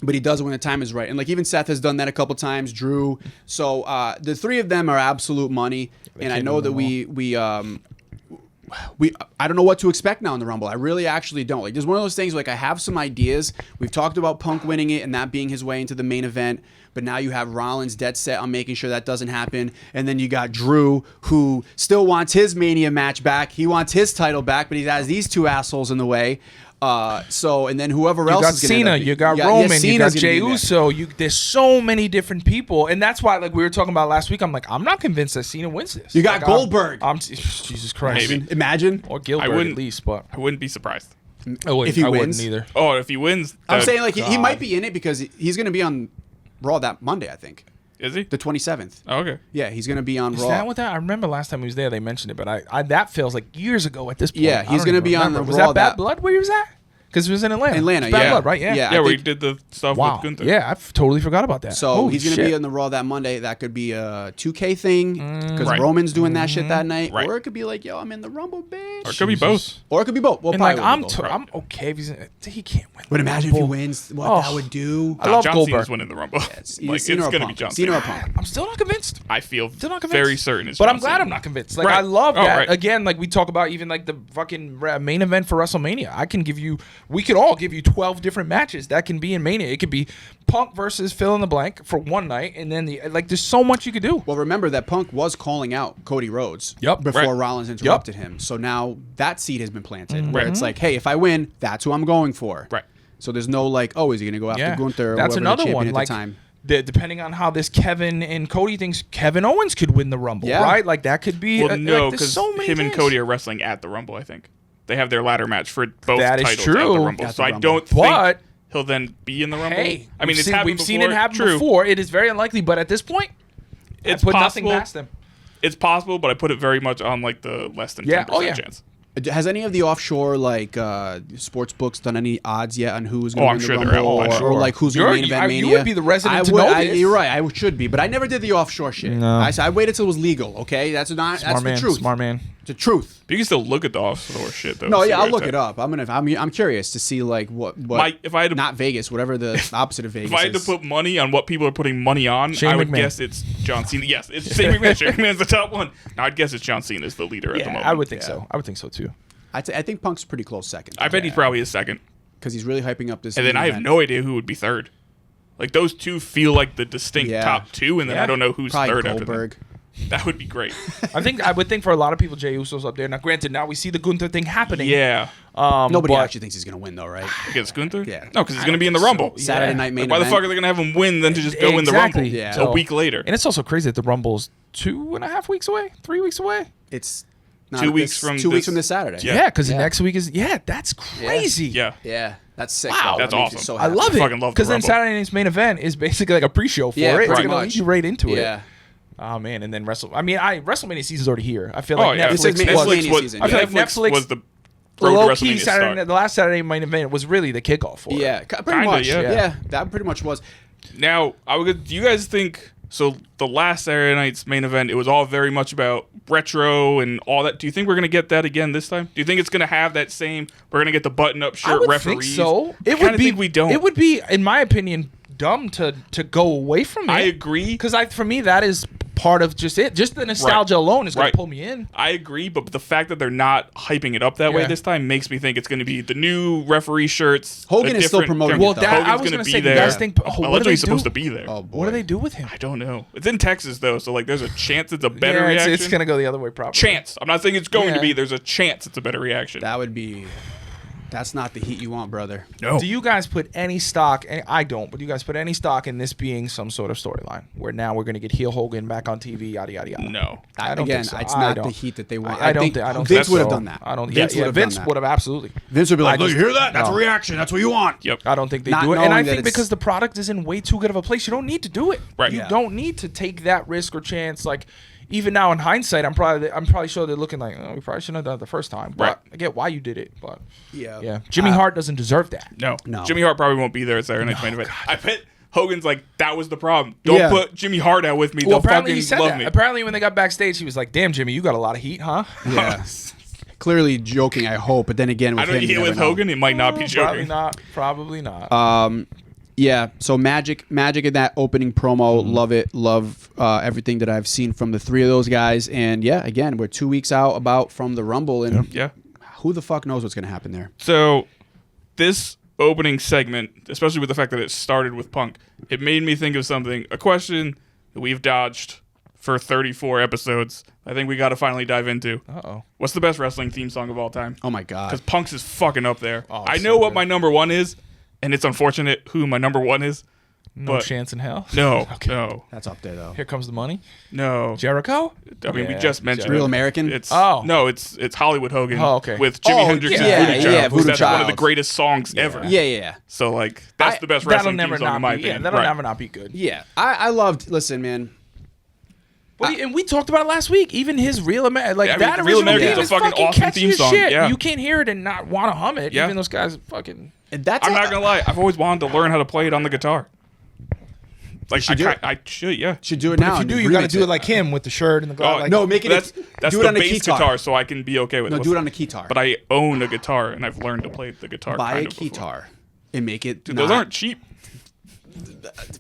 But he does it when the time is right. And like even Seth has done that a couple times, Drew. So the three of them are absolute money. And I know that I don't know what to expect now in the Rumble. I really actually don't. Like, there's one of those things, like, I have some ideas. We've talked about Punk winning it and that being his way into the main event. But now you have Rollins dead set on making sure that doesn't happen. And then you got Drew, who still wants his Mania match back. He wants his title back, but he has these two assholes in the way. And then whoever else is going to Cena, you got Roman, you got Jey Uso. There's so many different people, and that's why, like we were talking about last week, I'm like, I'm not convinced that Cena wins this. You got Goldberg. Jesus Christ, Maybe. Imagine, or Gilbert at least, but I wouldn't be surprised. if he wins wouldn't either. Oh, if he wins, I'm saying like he might be in it because he's going to be on Raw that Monday, I think. Is he? The 27th. Oh, okay. Yeah, he's going to be on Raw. Is that what that? I remember last time he was there, they mentioned it, but I that feels like years ago at this point. Yeah, he's going to be on the Was Raw. that Bad Blood where he was at? Because it was in Atlanta. Atlanta, Bad yeah. Blood, right? Yeah. Yeah, we did the stuff with Gunther. Yeah, I totally forgot about that. So Holy he's going to shit. be on the Raw that Monday. That could be a 2K thing because Right. Roman's doing that shit that night. Right. Or it could be like, yo, I'm in the Rumble, bitch. Or it could be both. Or it could be both. Well, And like probably will be both. I'm okay if he's in, he can't win. But the imagine if he Rumble. wins, what that would do. I love John Goldberg. Cena's winning the Rumble. It's Like, it's Cena or going to be Punk. John Cena Cena. or Punk. I'm still not convinced. I feel Still not convinced. very certain it's But John I'm glad Cena. I'm not convinced. Like Right. I love Oh, that. right. Again, like we talk about even like the fucking main event for WrestleMania. We could all give you 12 different matches that can be in Mania. It could be Punk versus fill in the blank for one night, and then there's so much you could do. Well, remember that Punk was calling out Cody Rhodes Yep. before Right. Rollins interrupted him. So now that seed has been planted where it's like, hey, if I win, that's who I'm going for. Right. So there's no like, oh, is he going to go after Gunther or That's whoever another the champion one. at Like the time? depending on how this Kevin and Cody thinks, Kevin Owens could win the Rumble, right? Like that could be. Well, no, because so him and Cody are wrestling at the Rumble. I think they have their ladder match for both titles at the Rumble. So I don't think he'll then be in the Rumble. Hey, I mean, we've seen it happen before. It is very unlikely, but at this point, it's put possible. Nothing past them. It's possible, but I put it very much on like the less than 10% chance. Has any of the offshore sports books done any odds yet on who's going to win the Rumble, or like who's going to main event Mania? You would be the resident to know this. You're right. I should be, but I never did the offshore shit. No. I waited till it was legal. Okay, that's the truth. Smart man. It's the truth. But you can still look at the offshore shit though. No, yeah, I'll look it up. I'm curious to see like what if I had to, not Vegas, whatever the opposite of Vegas. If I had to put money on what people are putting money on, I would guess it's John Cena. Yes, it's Shane McMahon. Shane McMahon's the top one. Now I'd guess it's John Cena is the leader at the moment. I would think so. I would think so too. I think Punk's pretty close second. I bet he's probably a second. Because he's really hyping up this. And then I have no idea who would be third. Like those two feel like the distinct top two, and then I don't know who's probably third Goldberg. after them. That would be great. I would think for a lot of people, Jey Uso's up there. Now, granted, now we see the Gunther thing happening. Yeah. Nobody actually thinks he's going to win, though, right? Against Gunther? Yeah. No, because he's going to be in the Rumble. So. Saturday night main Why event. the fuck are they going to have him win than to just go in the Rumble a week later? And it's also crazy that the Rumble's 2.5 weeks away, 3 weeks away. It's 2 weeks from 2 weeks from this Saturday. Yeah, because next week is that's crazy. Yeah. That's sick. Wow, that's awesome. So I love it. Fucking love because the then Saturday night's main event is basically like a pre-show for it. It's pretty gonna lead you right into it. Yeah. Oh man, and then WrestleMania season's already here. I feel like This is Netflix Mania season. I feel like Netflix was the low road to key WrestleMania Saturday, start. the last Saturday main event was really the kickoff for it. Yeah, pretty Kinda, much. yeah. That pretty much was. Now, do you guys think so? The last Saturday night's main event, it was all very much about retro and all that. Do you think we're gonna get that again this time? Do you think it's gonna have that same? We're gonna get the button-up shirt I would referees. think so. I kinda think we don't. It would be, in my opinion, dumb to go away from it. I agree. Because for me, that is part of just it. Just the nostalgia alone is going to pull me in. I agree, but the fact that they're not hyping it up that way this time makes me think it's going to be the new referee shirts. Hogan is still promoting it, though. I was going to say, do you guys think allegedly supposed to be there? Oh, boy. What do they do with him? I don't know. It's in Texas though, so like there's a chance it's a better reaction. It's going to go the other way probably. Chance. I'm not saying it's going to be. There's a chance it's a better reaction. That would be. That's not the heat you want, brother. No. Do you guys put any stock? I don't, but do you guys put any stock in this being some sort of storyline where now we're going to get heel Hogan back on TV, yada yada yada? No. I don't Again, think so. it's not the heat that they want. I don't think Vince would have so. done that. I don't. Vince would have Vince done that. would have absolutely. Vince would be like, "Look, you hear that? That's No. a reaction. That's what you want." Yep. I don't think they Not do it, and knowing I that think it's- because the product is in way too good of a place, you don't need to do it. Right. You Yeah. don't need to take that risk or chance. Like even now in hindsight, I'm probably sure they're looking like, oh, we probably shouldn't have done it the first time. But Right. I get why you did it. But Yeah. Jimmy Hart doesn't deserve that. No. No. Jimmy Hart probably won't be there at Saturday Night's main event. I bet Hogan's like, that was the problem. Don't put Jimmy Hart out with me. Well, They'll apparently he fucking said love that. me. Apparently when they got backstage, he was like, "Damn, Jimmy, you got a lot of heat, huh?" Yeah. Clearly joking, I hope, but then again, with I don't him, you know. never With know. Hogan, it might not be Probably joking. not. Probably not. Yeah, so magic in that opening promo. Love it. Love everything that I've seen from the three of those guys. And yeah, again, we're 2 weeks out from the Rumble, and Yeah. who the fuck knows what's going to happen there? So this opening segment, especially with the fact that it started with Punk, it made me think of something, a question that we've dodged for 34 episodes. I think we got to finally dive into. Uh-oh. What's the best wrestling theme song of all time? Oh my god! Because Punk's is fucking up there. Oh, I it's know so what good. my number one is, and it's unfortunate who my number one is. No but chance in hell. No, Okay. no, That's up there though. Here comes the money. no. Jericho. I mean, we Yeah, just mentioned Real it. American? It's Oh. it's Hollywood Hogan. Oh, okay. With Jimi Oh, Hendrix yeah, and Voodoo yeah, Child. yeah, Voodoo That's one of the Child. greatest songs ever. Yeah. So like that's the best wrestling theme song in my opinion. Yeah, that'll Right. never not be good. Yeah, I loved. Listen, man. And we talked about it last week. Even his Real American, like Yeah, I that mean, Real original American's theme a is fucking fucking awesome catchy theme as song, shit. yeah. You can't hear it and not want to hum it. Yeah. Even those guys fucking. That's I'm not gonna lie. I've always wanted to learn how to play it on the guitar. Like should do it. I should, yeah. should do it But now. if you and do, you got to remix do it like him with the shirt and the glove. Oh, like, no, make it. That's do the it on a bass guitar. guitar, so I can be okay with it. No, do it on a guitar. But I own a guitar and I've learned to play the guitar. Buy kind a of before. guitar and make it. Dude, those aren't cheap.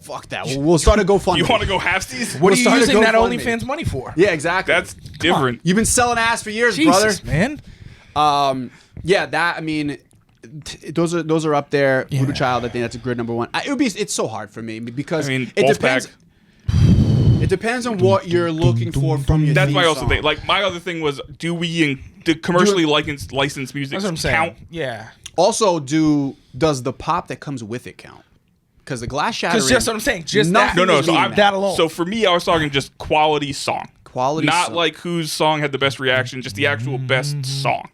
Fuck that. We'll start a GoFundMe. You want to go halfsies? what are we'll you start a using that GoFundMe. OnlyFans money for? Yeah, exactly. That's different. You've been selling ass for years, Jesus, brother. man. Yeah, that. I mean, those are up there. Yeah. Voodoo Child. I think that's a good number one. It's so hard for me because I mean, it Wolfpack. depends. It depends on what you're looking for from your. That's theme my also song. thing. Like my other thing was, do commercially licensed music That's what I'm saying. count? Yeah. Also, does the pop that comes with it count? because the glass shattering. Because just what I'm saying, just that. nothing No, was so meaning that alone. So for me, I was talking just quality song. Quality Not song. like whose song had the best reaction, just the actual best song.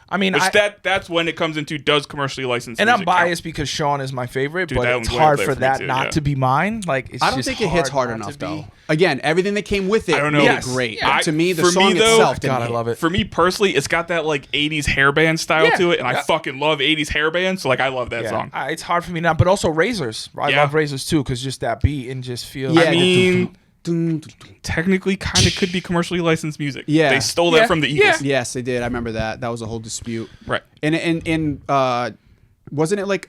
I mean, Which that's when it comes into does commercially licensed and music I'm count? biased because Sean is my favorite, Dude, but that it's one's way up hard there for for me that too, not yeah. to be mine. Like, it's I don't just think it hits hard not enough to though. be. Again, everything that came with it I don't know. made Yes. it great. Yeah. To me, the For song me, though- itself didn't God, I hit. love it. For me personally, it's got that like 80s hairband style Yeah, to it, and I yeah. fucking love 80s hairband, so like I love that Yeah, song. it's hard for me now, but also Razors. I Yeah. love Razors too, because just that beat and just feels. Yeah, I mean, Dun, dun, dun. technically kind of could be commercially licensed music. Yeah. They stole that Yeah. from the Eagles. Yes, they did. I remember that. That was a whole dispute. Right. And wasn't it like,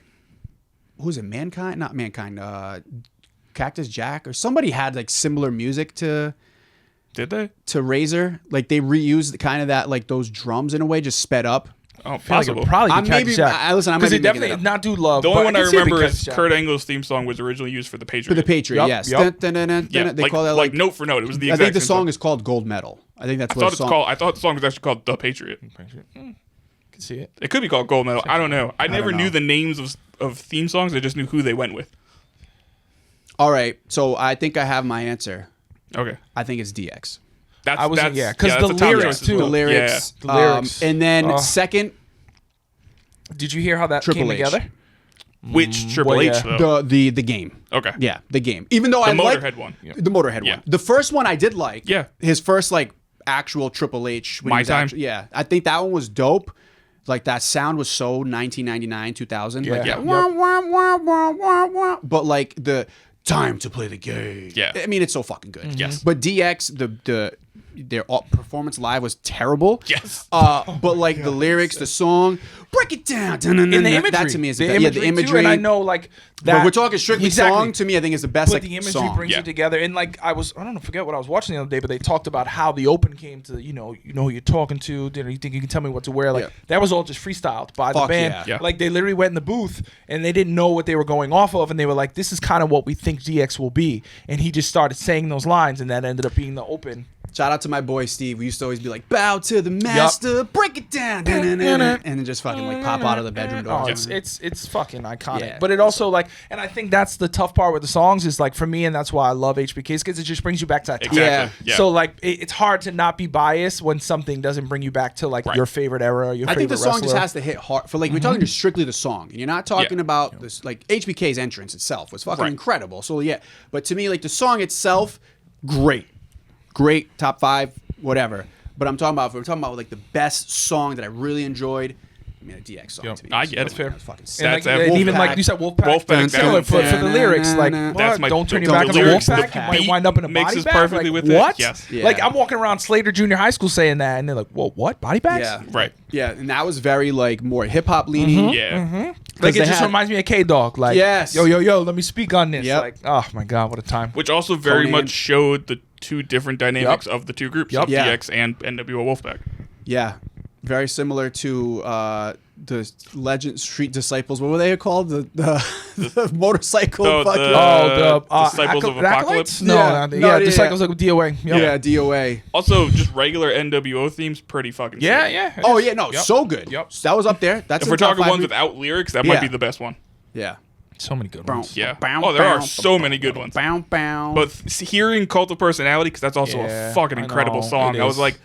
who was it? Mankind? Not Mankind. Cactus Jack or somebody had like similar music to Did they? Razor. Like they reused kind of that, like those drums in a way, just sped up. Oh, I feel like possible. it'd probably be I'm maybe- Cactus Jack. I- listen, I might because be it making definitely it up. not do love. The only but one I can see it being remember is Cactus Jack. Kurt Angle's theme song was originally used for the Patriot. For the Patriot, Yup, yes. yup. Dun, dun, dun, dun, Yeah, dun. They like, call that like note for note. It was the I exact think the same song is called Gold Medal. I think that's I what thought the it's song. called. I thought the song was actually called The Patriot. Can see it. It could be called Gold Medal. I don't know. I never know. knew the names of theme songs. I just knew who they went with. All right, so I think I have my answer. Okay. I think it's DX. That's I was- that's, yeah, 'cause that's the a top lyrics, choice as too. The well. lyrics. The lyrics. And then Oh. second, Did you hear how that Triple came H. together? Yeah. Which Triple well, H yeah. though? the game. Okay. Yeah, the game. Even though The I like Motorhead one. the Motorhead Yeah. one. The first one I did like. Yeah. His first like actual Triple H. When My he was Time. yeah, I think that one was dope. Like that sound was so 1999, 2000. Like Yeah. that, Yeah. wah, wah, wah, wah, wah, wah. But like the time to play the game. Yeah. I mean, it's so fucking good. Yes. But DX, their performance live was terrible. Yes. But like the lyrics, the song, break it down. In the imagery. That to me is the the imagery, the imagery. too, and I know like that. But we're talking strictly Exactly. song. To me, I think is the best. But Like, the imagery song. brings Yeah. it together, and like I don't know, forget what I was watching the other day, but they talked about how the Open came to, you know who you're talking to. You think you can tell me what to wear? Like Yeah. that was all just freestyled by the Fuck band. yeah. Yeah. Like they literally went in the booth and they didn't know what they were going off of, and they were like, "This is kind of what we think DX will be," and he just started saying those lines, and that ended up being the Open. Shout out to my boy Steve. We used to always be like, "Bow to the master, break it down," and then just fucking like pop out of the bedroom door. Oh, it's fucking iconic. Yeah. But it also like, and I think that's the tough part with the songs is like for me, and that's why I love HBKs because it just brings you back to that time. Exactly. Yeah. So like, it's hard to not be biased when something doesn't bring you back to like Right. your favorite era, or your I favorite think the song wrestler. just has to hit hard for like we're talking just strictly the song, and you're not talking about this like HBK's entrance itself was fucking Right. incredible. So yeah, but to me like the song itself, great, top 5, whatever. But I'm talking about if we're talking about like the best song that I really enjoyed. I mean, a DX song Yep. to me. I was get it. fucking- was fucking sick. And, like, That's and even Wolfpack. like you said, Wolfpack. Wolfpack, Similar that for the lyrics, like That's my- don't turn your the back on the lyrics, the Wolfpack. You might beat wind up in a body mixes bag. perfectly Like, with it. what? Yes. Yeah. Like I'm walking around Slater Junior High School saying that, and they're like, "Whoa, what? Body bags?" Yeah, Right. Yeah, and that was very like more hip hop leaning. Yeah. Like they it just had- reminds me of K-Dog. Like, Yes. yo, let me speak on this. Yep. Like, oh my god, what a time. Which also very Conan. much showed the two different dynamics of the two groups, Yup. of Yeah. DX and NWO Wolfpack. Yeah, very similar to the Legend Street Disciples. What were they called? The motorcycle. Oh, fucking, Disciples of Apocalypse? No, Yeah. not the- No, yeah, yeah, Disciples of DOA. Yep. yeah, DOA. Also, just regular NWO themes, pretty fucking Yeah, sick. yeah. it Oh is. yeah, no, Yep. so good. Yep. That was up there. That's If in we're the top talking 5. ones without lyrics, that Yeah. might be the best one. Yeah. So many good Bow, ones. Yeah. bow, Oh, there are bow, so many good ones. Bow, bow. But hearing Cult of Personality, because that's also Yeah, a fucking I incredible know, song. it I was is. like,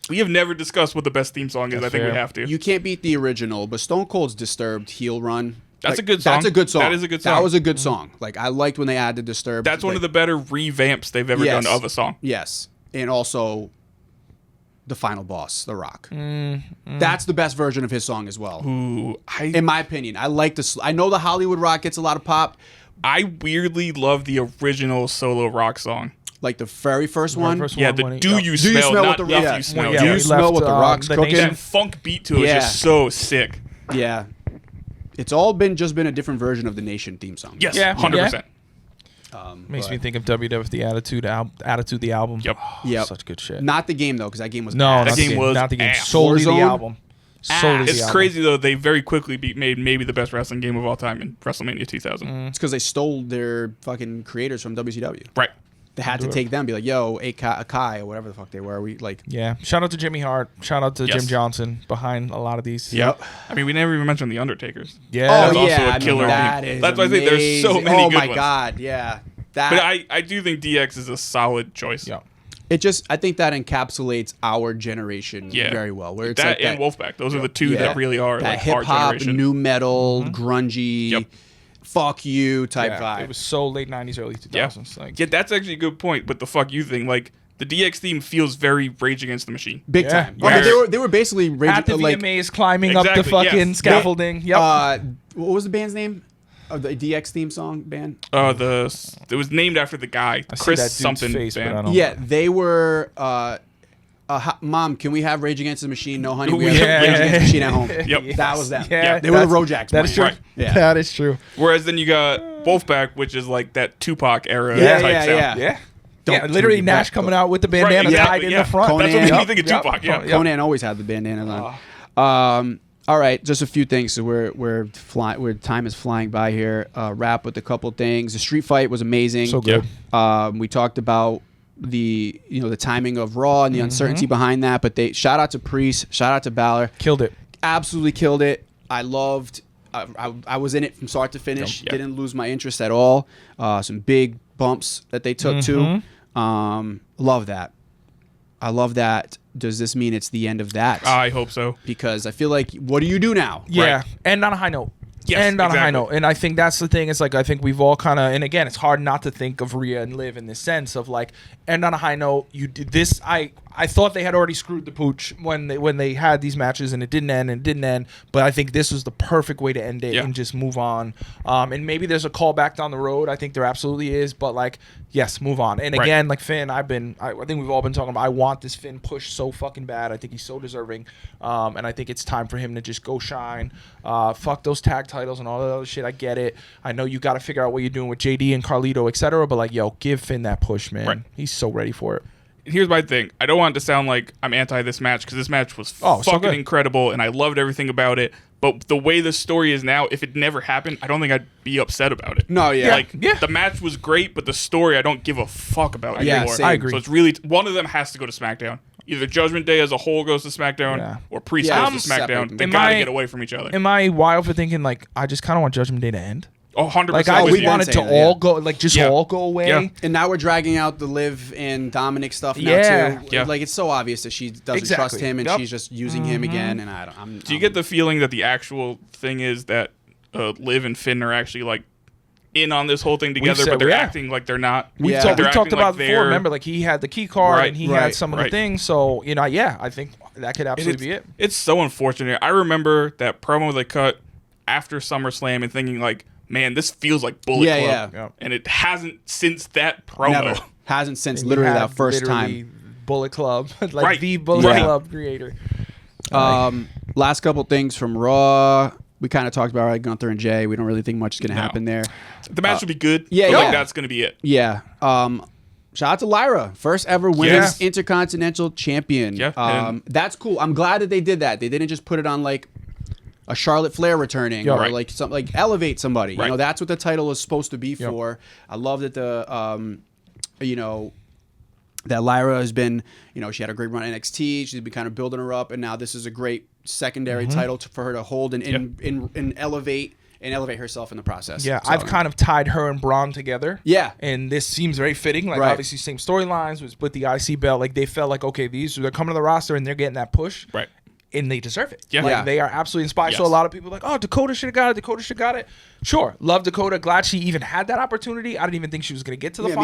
we have never discussed what the best theme song is. That's I think fair. we have to. You can't beat the original, but Stone Cold's Disturbed heel run. That's a good song. That's a good song. That is a good That song. was a good song. Like I liked when they added Disturbed. That's one of the better revamps they've ever Yes. done of a song. Yes, and also the final boss, The Rock. That's the best version of his song as well. Ooh, In my opinion, I like this. I know the Hollywood Rock gets a lot of pop, I weirdly love the original solo rock song. like the very first one. first Yeah, one the when he- Do yep. You Do you Smell, smell not what the If yeah. You Smell. Yeah, Do when you he smell left, what the Rock's the cooking? Nation. That funk beat to it was Yeah. just so sick. Yeah, it's all been a different version of the Nation theme song. Yes, Yeah. 100%. Makes me think of WWF the Attitude the album. Yep. Yep. Such good shit. Not the game though, because that game was No, ass. That not game the was not the game. ass. Solely the Warzone? album. Solely the It's album. crazy though. They very quickly made maybe the best wrestling game of all time in WrestleMania 2000. It's because they stole their fucking creators from WCW. Right. they had to take them, be like, yo, Akai or whatever the fuck they were. We like, Yeah. Shout out to Jimmy Hart. Shout out to Jim Johnson behind a lot of these. yep. I mean, we never even mentioned the Undertakers. Yeah. That's Oh also yeah, a killer that thing. is That's why I say there's so amazing. many Oh good my ones. god, yeah. That But I do think DX is a solid choice. Yeah. I think that encapsulates our generation very well. Where it's that like and Wolfpack. Those are the two yeah. that really are that like hip our hop, generation. new metal, grungy, Yep. fuck you type Yeah, vibe. it was so late 90s, early 2000s. Like, Yeah, that's actually a good point. But the fuck you thing, like the DX theme feels very Rage Against the Machine. Big Yeah. time. I mean, they were basically at the like VMAs, climbing up the Exactly, fucking yes. scaffolding. Yep. what was the band's name? Of the DX theme song band? It was named after the guy, I see Chris that dude's something face, but I band. don't- Yeah, they were. Mom, can we have Rage Against the Machine? No, honey, we have Yeah. Rage Against the Machine at home. Yep. That was them. Yeah, They were the that's- Rojacks. That is true. Right. Yeah. That is true. Whereas then you got Wolfpack, which is like that Tupac era Yeah, type yeah, sound. yeah. Yeah. Don't Yeah, literally do Nash that. coming out with the bandana exactly, tied in yeah. the front. Conan. That's what made me Yep. think of Tupac. Yeah. Yep. Conan always had the bandanas on. All right, just a few things. So we're flying. Time is flying by here. Wrap with a couple things. The street fight was amazing. So good. We talked about the timing of Raw and the uncertainty behind that. But shout out to Priest. Shout out to Balor. Killed it. Absolutely killed it. I loved. I was in it from start to finish. Yep. Didn't lose my interest at all. Some big bumps that they took too. Love that. I love that. Does this mean it's the end of that? I hope so. Because I feel like, what do you do now? Yeah. Right. And on a high note. Yes, and on a high exactly. note. And I think that's the thing. It's like, I think we've all kind of, and again, it's hard not to think of Rhea and Liv in this sense of like, and on a high note, you did this. I thought they had already screwed the pooch when they had these matches and it didn't end. But I think this was the perfect way to end it and just move on. And maybe there's a callback down the road. I think there absolutely is. But like, yes, move on. And again, like Finn, I think we've all been talking about, I want this Finn push so fucking bad. I think he's so deserving. And I think it's time for him to just go shine. Fuck those tag titles and all that other shit. I get it. I know you got to figure out what you're doing with JD and Carlito, etc. But like, yo, give Finn that push, man. Right. He's so ready for it. Here's my thing. I don't want it to sound like I'm anti this match because this match was so fucking good. incredible and I loved everything about it. But the way the story is now, if it never happened, I don't think I'd be upset about it. No, yeah. Like, the match was great, but the story I don't give a fuck about Yeah, anymore. same. I agree. So it's really, one of them has to go to SmackDown. Either Judgment Day as a whole goes to SmackDown or Priest Yeah, goes to separate SmackDown. them. They Am gotta I- get away from each other. Am I wild for thinking like I just kind of want Judgment Day to end? Oh, 100%. Like I with we you. wanted to saying that, all yeah. go, like just Yeah. all go away. Yeah. And now we're dragging out the Liv and Dominic stuff now Yeah. too. Yeah. Like, it's so obvious that she doesn't Exactly. trust him and Yep. she's just using him again. And I'm Do you get the feeling that the actual thing is that Liv and Finn are actually like in on this whole thing together, said- but they're yeah. acting like they're not? We Yeah. talked They're about acting like before. they're- Remember, like he had the key card Right, and he right, had some of the right. things. So yeah, I think that could absolutely be it. It's so unfortunate. I remember that promo they cut after SummerSlam and thinking like, man, this feels like Bullet Yeah, Club. yeah. And it hasn't since that promo. Never. Hasn't since And literally you that have first literally time. Bullet Club, like Right. the Bullet Right. Club creator. Last couple things from Raw. We kind of talked about Gunther and Jay. We don't really think much is going to No. happen there. The match will be good. yeah, but yeah. like that's gonna be it. Yeah. Shout out to Lyra, first ever women's Yeah. Intercontinental Champion. Yeah, and- That's cool. I'm glad that they did that. They didn't just put it on like a Charlotte Flair returning or Right. like something like elevate somebody. You Right. know, that's what the title is supposed to be Yep. for. I love that that Lyra has been, she had a great run at NXT. She's been kind of building her up, and now this is a great secondary title for her to hold and elevate herself in the process. Yeah, So, I've kind of tied her and Braun together. Yeah. And this seems very fitting. Like, Right. obviously, same storylines was with the IC belt. Like, they felt like, okay, they're coming to the roster and they're getting that push. Right. And they deserve it. Yeah. Like, Yeah. they are absolutely inspired. So Yes. a lot of people are like, oh, Dakota should have got it. Dakota should have got it. Sure. Love Dakota. Glad she even had that opportunity. I didn't even think she was going to get to the Yeah, me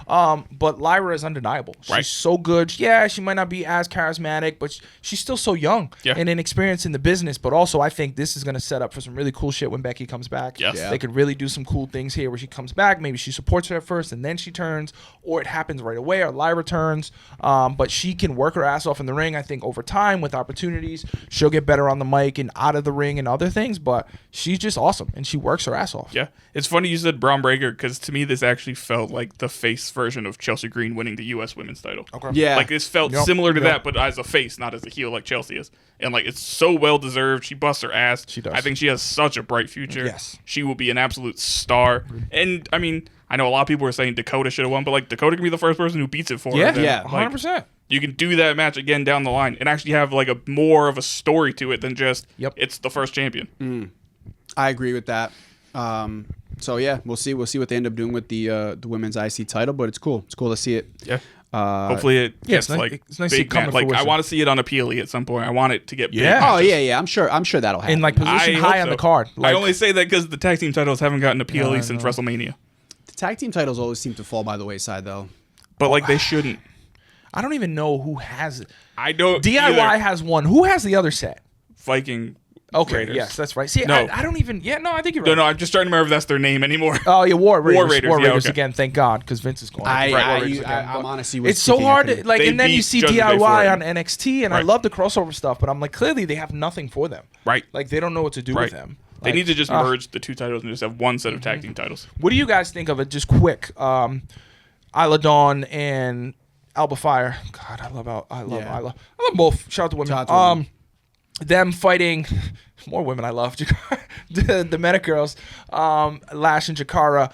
final. But Lyra is undeniable. She's Right. so good. Yeah, she might not be as charismatic, but she's still so young Yeah. and inexperienced in the business. But also, I think this is going to set up for some really cool shit when Becky comes back. Yes. Yeah. They could really do some cool things here where she comes back. Maybe she supports her at first and then she turns, or it happens right away, or Lyra turns. But she can work her ass off in the ring, I think, over time with opportunity. opportunities. She'll get better on the mic and out of the ring and other things, but she's just awesome, and she works her ass off. Yeah. It's funny you said Braun Breaker, because to me this actually felt like the face version of Chelsea Green winning the U.S. women's title. Okay. Yeah. Like this felt similar to that, but as a face, not as a heel like Chelsea is. And like it's so well deserved. She busts her ass. She does. I think she has such a bright future. Yes. She will be an absolute star. And I mean, I know a lot of people are saying Dakota should have won, but like Dakota can be the first person who beats it for her. Then, Yeah. like, 100%. you can do that match again down the line and actually have like a more of a story to it than just it's the first champion. I agree with that. So yeah, we'll see what they end up doing with the women's IC title, but it's cool. It's cool to see it. Yeah. Hopefully it gets it's nice to see it big come match. to Like I fruition. want to see it on a PLE at some point. I want it to get big. Yeah. Oh matches. yeah. I'm sure that'll happen. And like position I high hope on so. the card. I Like, only say that because the tag team titles haven't gotten a PLE I since know. WrestleMania. the tag team titles always seem to fall by the wayside, though. But like they shouldn't. I don't even know who has it. I don't. DIY either. has one. Who has the other set? Viking. Okay, Raiders. yes, that's right. See, No. I don't even. Yeah, no, I think you're right. No, I'm just trying to remember if that's their name anymore. Oh yeah, War Raiders. Raiders, War yeah, Raiders okay. again. Thank God, because Vince is going. I'm But honestly. it's so hard to like, They and then you beat see Judgment Day for DIY it. on NXT, and I Right. love the crossover stuff, but I'm like, clearly they have nothing for them. Right. Like they don't know what to do Right. with them. They Like, need to just merge the two titles and just have one set of tag team titles. What do you guys think of it? Just quick. Isla Dawn and Alba Fire. God, I love Isla. I love both. Shout out to women. Shout out to women. Them fighting more women. I love the Meta girls. Lash and Jakara.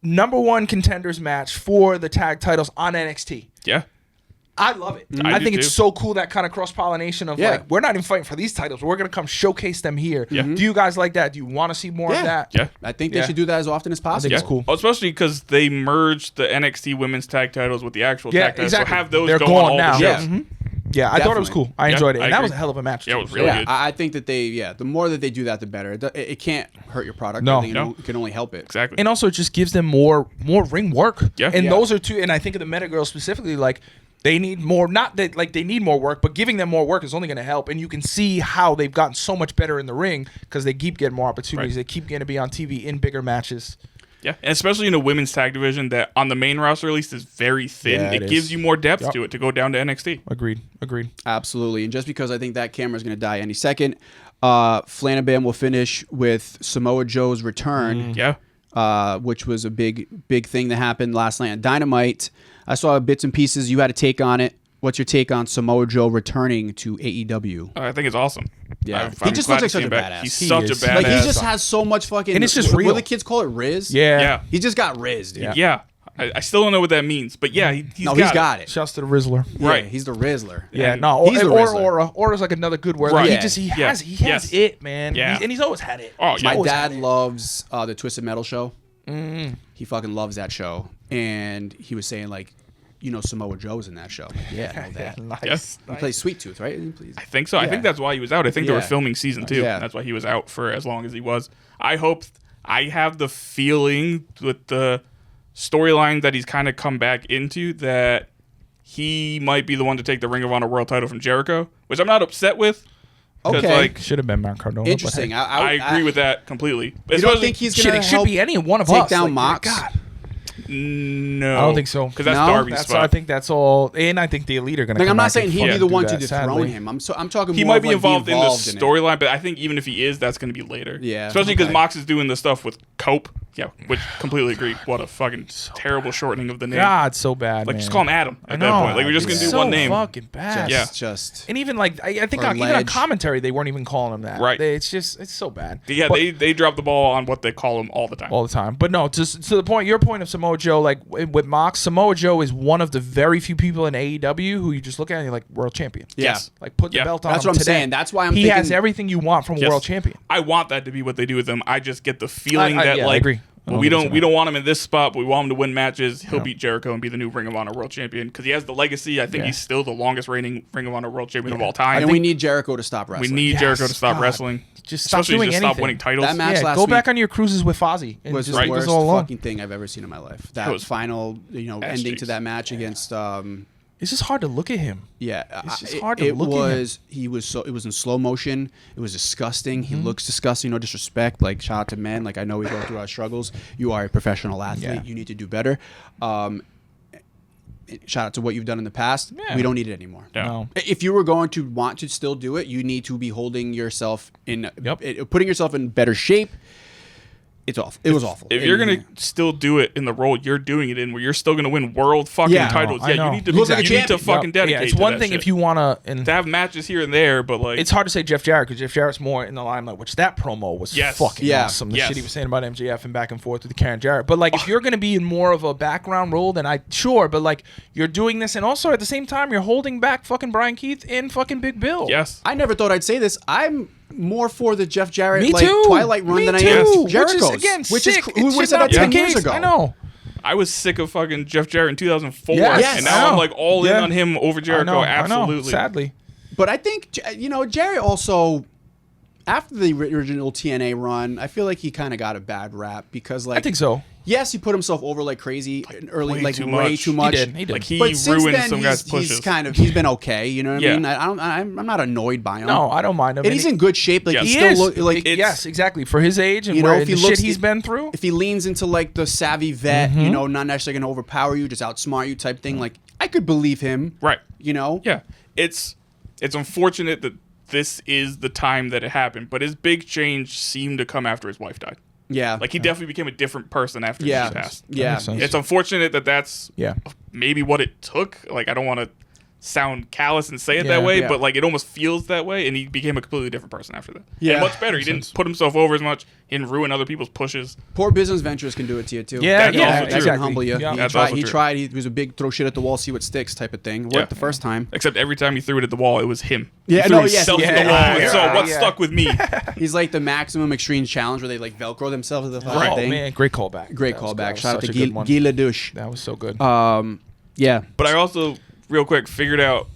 #1 contenders match for the tag titles on NXT. Yeah. I love it. I I do think it's too. so cool, that kind of cross pollination of Yeah. like, we're not even fighting for these titles. We're gonna come showcase them here. Yeah. Do you guys like that? Do you want to see more of that? Yeah. I think they Yeah. should do that as often as possible. think it's cool. Oh, especially because they merged the NXT women's tag titles with the actual tag titles. exactly. So have those They're go gone on all now. the shows. Yeah. Mhm. Yeah, I thought it was Definitely. cool. I Yeah, enjoyed it, I and that agree. was a hell of a match. Yeah, it too. was really good. I think that the more that they do that, the better. It can't hurt your product. No. I think No. it can only help it. Exactly. And also, it just gives them more ring work. Yeah. And Yeah. those are two. And I think of the Meta girls specifically, like they need more. Not that like they need more work, but giving them more work is only going to help. And you can see how they've gotten so much better in the ring because they keep getting more opportunities. Right. They keep getting to be on TV in bigger matches. Yeah, and especially in a women's tag division that on the main roster at least is very thin. Yeah, it it gives is. you more depth Yep. to it to go down to NXT. Agreed. Absolutely. And just because I think that camera is going to die any second, Flanagan will finish with Samoa Joe's return, Yeah. which was a big thing that happened last night on Dynamite. I saw bits and pieces. You had a take on it. What's your take on Samoa Joe returning to AEW? I think it's awesome. Yeah. I'm He just glad looks like to see such him a back. badass. He's He such is. a badass. Like he just has so much fucking. And it's just what real. do the kids call it? Riz. Yeah. He just got Riz, dude. Yeah. I still don't know what that means, but yeah, he's No, got he's got it. Shouts to the Rizzler. Yeah, Right. he's the Rizzler. Yeah, And no, he's the or Rizzler. Aura. Aura's like another good word. Right. Like, Yeah. he Yeah. has Yes. it, man. Yeah. And he's always had it. Oh, yeah. My Always dad had it. loves the Twisted Metal show. He fucking loves that show, and he was saying like, Samoa Joe's in that show. I'm like, yeah, I know that. Nice. Yeah. He plays Sweet Tooth, right? Please. I think so. I think that's why he was out. I think they were Yeah. filming season 2. Yeah. That's why he was out for as long as he was. I have the feeling with the storyline that he's kind of come back into that he might be the one to take the Ring of Honor World title from Jericho, which I'm not upset with. 'Cause, Okay. like, Should have been Matt Cardona. Interesting. But I agree with that completely. You don't think he's shit, gonna it should help be any one of take us. down Like, Mox? God. No. I don't think so. Because that's No? Darby's That's spot. I think that's all. And I think the Elite are going to Like, come I'm not back saying and he'd fucking be the do one that, to dethrone sadly. him. I'm talking. He more might of, be like, involved in the it. storyline, but I think even if he is, that's going to be later. Yeah, Especially because okay. Mox is doing the stuff with Cope. Yeah, which completely agree. What a fucking terrible shortening of the name. God, so bad. Like, man. just call him Adam I at know. that point. Like, we're just going to do so one name. fucking bad. Yeah. Just. And even like I think Or even on Ledge. commentary they weren't even calling him that. Right. It's so bad. Yeah, But- they drop the ball on what they call him all the time. all the time. But no, to the point, your point of Samoa Joe, like with Mox, Samoa Joe is one of the very few people in AEW who you just look at and you're like, world champion. Yes. Like put the Yeah. belt on That's him what I'm today. saying. That's why I'm he has thinking- everything you want from a Yes. world champion. I want that to be what they do with him. I just get the feeling I that yeah, I like agree. well, we don't want him in this spot, but we want him to win matches. He'll beat Jericho and be the new Ring of Honor World Champion because he has the legacy. I think Yeah. he's still the longest reigning Ring of Honor World Champion of all time. And we need Jericho to stop We wrestling. need Yes, Jericho to stop God. wrestling. Just stop Especially doing just anything. stop winning titles. That match Yeah, last go back week on your cruises with Fozzy and was just the leave us worst all alone. fucking thing I've ever seen in my life. That was final, ending cheeks. to that match against. It's just hard to look at him. Yeah, It's just hard to look at him. It was in slow motion. It was disgusting. Mm-hmm. He looks disgusting. No disrespect. Like, shout out to men. Like, I know we go through our struggles. You are a professional athlete. Yeah. You need to do better. shout out to what you've done in the past. Yeah. We don't need it anymore. Yeah. No. If you were going to want to still do it, you need to be holding yourself in, Yep. putting yourself in better shape. It's awful. It was awful. If you're gonna still do it in the role you're doing it in, where you're still gonna win world fucking Yeah, titles, I know. you need to Look like a you need to champion. fucking dedicate. Yeah, it's to one that thing shit. if you want to have matches here and there, but like it's hard to say Jeff Jarrett because Jeff Jarrett's more in the limelight, which that promo was Yes. fucking Yeah. awesome. The Yes. shit he was saying about MJF and back and forth with Karen Jarrett. But like, if you're gonna be in more of a background role, then but like you're doing this, and also at the same time you're holding back fucking Brian Keith and fucking Big Bill. yes, I never thought I'd say this. I'm more for the Jeff Jarrett Me like too. Twilight run Me than I too. am Which Jericho's. is again sick. Who would have said that 10 years ago? I know. I was sick of fucking Jeff Jarrett in 2004, Yes. and I now I'm know. like all in Yeah. on him over Jericho. I know. Absolutely. Sadly. But I think Jarrett also, after the original TNA run, I feel like he kind of got a bad rap because like I think so. Yes, he put himself over like crazy early, way like too way much. too much. He did. Like he But since ruined then, some guys' pushes. he's been okay. You know what I Yeah. mean? I'm not annoyed by him. No, I don't mind him. And he's in good shape. Like Yes. he He still is. look like Yes, exactly. For his age and You know, where if the he shit looks- he's been through. if he leans into like the savvy vet, Mm-hmm. you know, not necessarily going to overpower you, just outsmart you type thing. Like I could believe him. Right. You know. Yeah, it's unfortunate that this is the time that it happened, but his big change seemed to come after his wife died. Yeah. Like he definitely became a different person after Yeah. she passed. Yeah. makes sense. It's unfortunate that that's Yeah. maybe what it took. Like I don't want to sound callous and say it Yeah. that way, Yeah. but like it almost feels that way, and he became a completely different person after that. Yeah. And much better. He didn't put himself over as much. He didn't ruin other people's pushes. Poor business ventures can do it to you too. Yeah, That's also That true. can humble you. Yeah. He That's tried. also He true. tried. He was a big throw shit at the wall, see what sticks type of thing. Worked Yeah. the first time. Except every time he threw it at the wall, it was him. Yeah, he threw no, yes, himself yeah, at the wall. yeah, and so yeah, what yeah. stuck with me? He's like the maximum extreme challenge where they like Velcro themselves to the fucking Oh thing. man, great callback. Great That was- callback. that was Shout out to such a good one. Guy Ledouche. That was so good. Yeah. But I also, real quick, figured out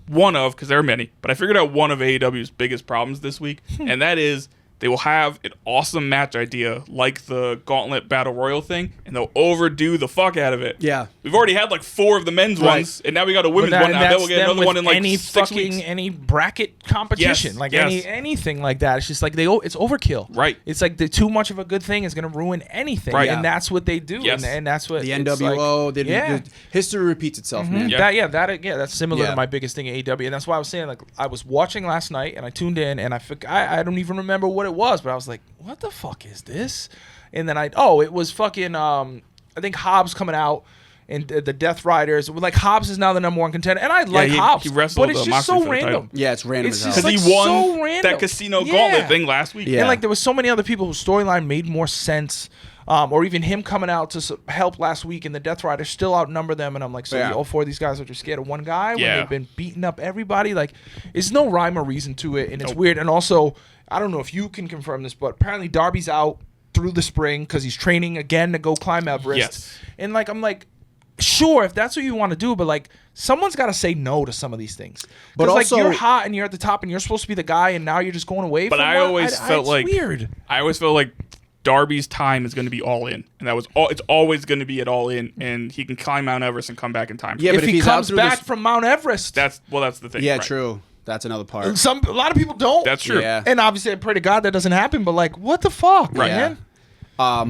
because there are many, but I figured out one of AEW's biggest problems this week, and that is they will have an awesome match idea like the Gauntlet Battle Royal thing, and they'll overdo the fuck out of it. Yeah. We've already had like 4 of the men's Right. ones, and now we got a women's But one. Now that's we'll get them another with one in like any 6 weeks. any bracket competition, Yes, like yes. anything like that. It's just like it's overkill. Right. It's like too much of a good thing is going to ruin anything. Right. And that's what they do. Yes. And that's what The it's NWO. Like, yeah. The history repeats itself, man. Yeah. That's similar Yeah. to my biggest thing at AEW, and that's why I was saying like I was watching last night and I tuned in and I don't even remember what it was, but I was like, what the fuck is this? And then it was fucking I think Hobbs coming out and the Death Riders. Like Hobbs is now the #1 contender, and I like Hobbs, he wrestled but it's just Moxley so for the title. random. Yeah, it's random It's as hell. just Because like he won so random. that casino Yeah. gauntlet thing last week. Yeah. And like there was so many other people whose storyline made more sense. Or even him coming out to help last week, and the Death Riders still outnumber them. And I'm like, so Yeah. all 4 of these guys are just scared of one guy when Yeah. they've been beating up everybody. Like, there's no rhyme or reason to it, and it's weird. And also, I don't know if you can confirm this, but apparently Darby's out through the spring because he's training again to go climb Everest. Yes. And like, I'm like, sure, if that's what you want to do, but like, someone's got to say no to some of these things. But But like, also- you're hot and you're at the top, and you're supposed to be the guy, and now you're just going away. But from I one? always felt it's like weird. I always felt like Darby's time is going to be all in, and that was all. It's always going to be at all in, and he can climb Mount Everest and come back in time. Yeah, If but if he he's out comes through back this- from Mount Everest, that's the thing. Yeah, right. true. That's another part. a lot of people don't. That's true. Yeah. And obviously, I pray to God that doesn't happen. But like, what the fuck, Right. man?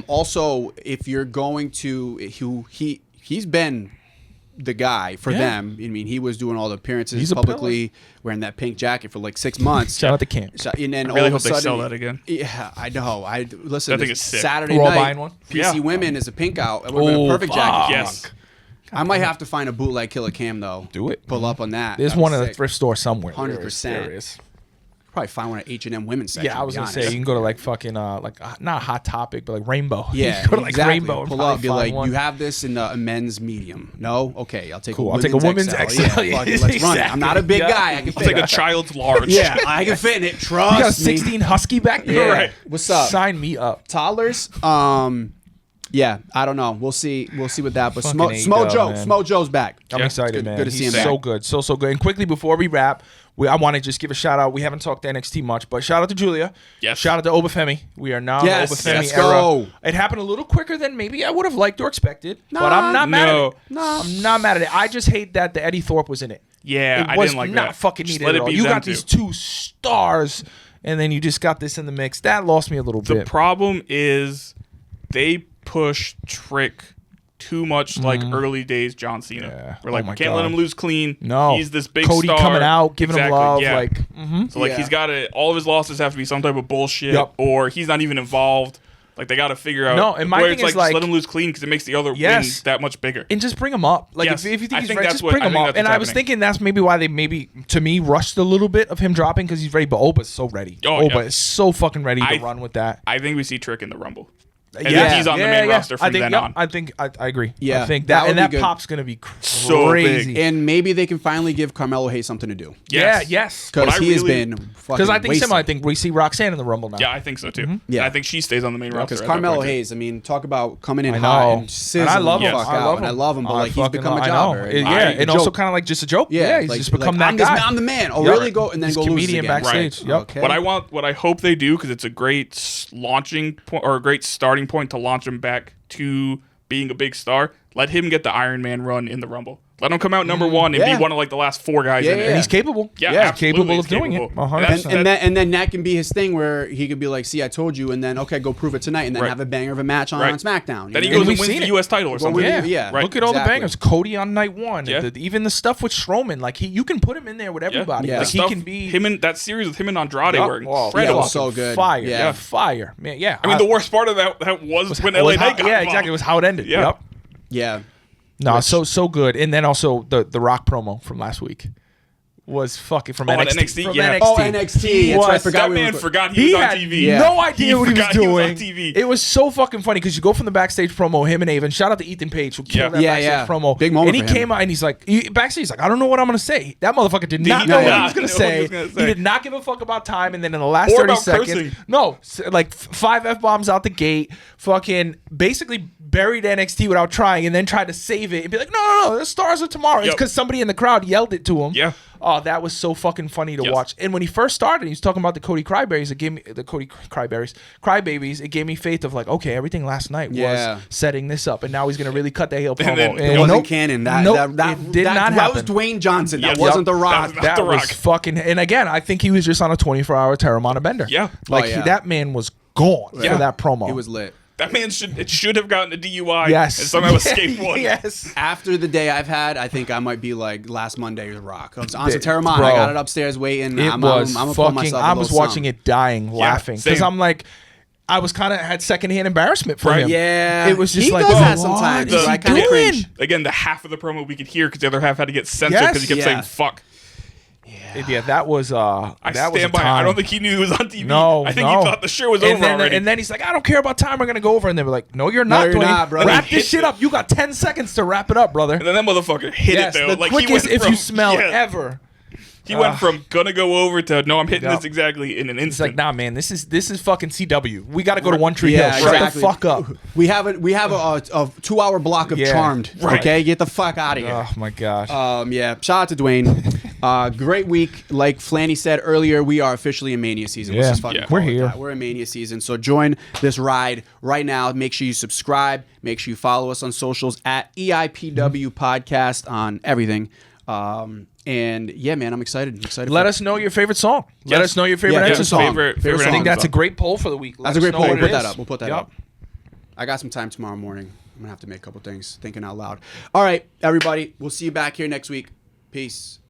Also, if you're going to, he's been the guy for Yeah. them. I mean, he was doing all the appearances He's a publicly, wearing that pink jacket for like 6 months. Shout out to Camp. So, and then I really all of hope a they sudden, sell that again. Yeah, I know. Listen. That thing this is sick. Saturday We're all night, buying one? PC Yeah. Women is a pink out. It would have been a perfect fuck. jacket. Yes. I might have to find a bootleg Killer Cam though. Do it. Pull up on that. There's That'd be one in the sick. thrift store somewhere. 100%. There is. Probably find one at H&M women's section. Yeah, I was to be gonna say honest. you can go to like fucking like not Hot Topic, but like Rainbow. Yeah, you can go to like exactly. Rainbow. And Pull probably up, be find like, one. you have this in a men's medium. No, okay, I'll take Cool, a I'll take a women's XL. Yeah, fuck it, let's run it. I'm not a big Yeah. guy. I can It's fit like a it. child's large. Yeah, I can fit in it. Trust You got a me. 16 Husky back there. Yeah. Right. What's up? Sign me up. Toddlers. Yeah, I don't know. We'll see. We'll see with that. But Fucking Smo man. Joe's back. I'm Yeah. excited, Good- man. good to see He's him so back. good, so good. And quickly before we wrap, I want to just give a shout out. We haven't talked to NXT much, but shout out to Julia. Yes. Shout out to Obafemi. We are now Yes, in the Obafemi let's era. go. It happened a little quicker than maybe I would have liked or expected, but I'm not mad at it. No. I'm not mad at it. I just hate that the Eddie Thorpe was in it. Yeah, It I was didn't like not that. fucking Just needed let at it all. be You them got two. these 2 stars, and then you just got this in the mix. That lost me a little The bit. problem is they push Trick too much like early days John Cena. Yeah. We're like, Oh my we can't let God. him lose clean. No. He's this big Cody star. coming out, giving him love. Yeah. Like, So like Yeah. he's got to, all of his losses have to be some type of bullshit, Yep. or he's not even involved. Like they got to figure out. No, and my where thing it's is, like, like- just let him lose clean because it makes the other win Yes. that much bigger. and just bring him up. Like Yes. if you think I he's think ready, that's just what- bring I him think up. that's And what's I was happening. thinking that's maybe why they maybe to me rushed a little bit of him dropping because he's ready. But Oba's so ready. Oh, Oba yeah. is so fucking ready to I- run with that. I think we see Trick in the Rumble. And Yeah. then he's on the main roster from I think, then yep, on. I think I agree. Yeah, I think that that would and be that good. pop's gonna be So crazy. big. And maybe they can finally give Carmelo Hayes something to do. Yeah, Yes. yes. But Because I he has really- been fucking Because I think wasted. similar. I think we see Roxanne in the Rumble now. Yeah, I think so too. Yeah. And I think she stays on the main roster. Because at that Carmelo point, too. Hayes, I mean, talk about coming in I hot know. and And sizzling I love the him. fuck I out. love And I him. love him, but I like he's fucking become know. a I jobber. know. And, Yeah, like, and a also joke. kind of like just a joke. Yeah, He's like- just become like, that guy. I'm the man. Oh, Yep. really? Go and then He's go lose comedian again. backstage. Right. Yep. Okay. What I hope they do, because it's a great launching point or a great starting point to launch him back to being a big star. Let him get the Iron Man run in the Rumble. Let him come out number one and Yeah. be one of like the last 4 guys in Yeah, it. And he's capable. Yeah, he's absolutely, capable of he's doing capable. it. 100%. And then that can be his thing where he could be like, see, I told you, and then, okay, go prove it tonight, and then Right. have a banger of a match on, Right. on SmackDown. Then he you know? goes and we've wins seen the it. U.S. title or something. Yeah. Right. Look at all the Exactly. bangers. Cody on night one. Yeah. Even the stuff with Strowman. Like you can put him in there with everybody. Yeah. Like The he stuff- can be him in that series with him and Andrade Yup. were Oh, incredible. Yeah, it was fucking so good. Fire. Yeah. Fire. Man, yeah. I mean, the worst part of that was when it LA was Knight how- got yeah, involved. exactly. It was how it ended. Yeah. Yep. Yeah. No, so good. And then also the Rock promo from last week was fucking from Oh, on NXT. NXT? From Yeah. NXT. Oh, NXT. That's right. I forgot That we man were- forgot he He was on had TV. Yeah. no idea what he was forgot he was doing. on TV. It was so fucking funny because you go from the backstage promo, him and Avon. Shout out to Ethan Page who killed Yeah. that Yeah, backstage yeah. promo. Big moment And he for him. came out and he's like, backstage, he's like, I don't know what I'm gonna say. That motherfucker did not know what he not was gonna know what say. he was gonna say. He did not give a fuck about time. And then in the last Or 30 about seconds, cursing. no, like 5 F-bombs out the gate, fucking basically buried NXT without trying, and then tried to save it and be like, no, the stars are tomorrow. It's Yep. because somebody in the crowd yelled it to him. Yeah. Oh, that was so fucking funny to Yes. watch. And when he first started, he was talking about the Cody Cryberries. It gave me the Cody Crybabies. It gave me faith of like, okay, everything last night Yeah. was setting this up, and now he's gonna really cut that heel promo. And then And It wasn't nope. canon. Nope, That it did not That happen. was Dwayne Johnson. That Yep. wasn't The That Rock. was not That The was Rock. fucking. And again, I think he was just on a 24-hour Terramana bender. Yeah. like Oh, yeah. that man was gone Yeah. for that promo. It was lit. That man should have gotten a DUI yes, and somehow escaped one. Yes. After the day I've had, I think I might be like last Monday with Rock. I was on Bro. Terramana. I got it upstairs waiting. It I'm was gonna pull fucking. myself a I was little watching something. it, dying, laughing because same. I'm like, I was kind of had secondhand embarrassment for Right. him. Yeah. It was just He like, does that what sometimes. is I he kinda doing? cringe. Again, the half of the promo we could hear because the other half had to get censored Yes. because he kept Yeah. saying "fuck." Yeah, that was. I that was a stand by. it. I time. don't think he knew he was on TV. No, I think no. he thought the show was and over then, already. And then he's like, I don't care about time. We're gonna go over. And they were like, No, you're not. you're Dwayne. not, brother. Wrap He this hit shit up. You got 10 seconds to wrap it up, brother. And then that motherfucker hit Yes, it though. the Like quickest he went if from, you smell yeah, ever. He went from gonna go over to no, I'm hitting Yep. this exactly in an It's instant. like, nah, man, this is fucking CW. We got to go to One Tree Yeah, Hill. Shut exactly. the fuck up. We have a 2-hour block of Yeah. Charmed. Right. Okay, get the fuck out of here. Oh my gosh. Yeah, shout out to Dwayne. Great week. Like Flanny said earlier, we are officially in Mania season. Let's Yeah. just fucking Yeah. call We're it here. that. We're in Mania season. So join this ride right now. Make sure you subscribe. Make sure you follow us on socials at EIPW Podcast on everything. And yeah, man, I'm excited. Let us know your favorite song. Let Yes. us know your favorite Yeah, entrance song. favorite Favorite I song. think that's a song. great poll for the week. Let That's a us great know poll. what We'll it put that is. up. We'll put that Yup. up. I got some time tomorrow morning. I'm going to have to make a couple things, thinking out loud. All right, everybody. We'll see you back here next week. Peace.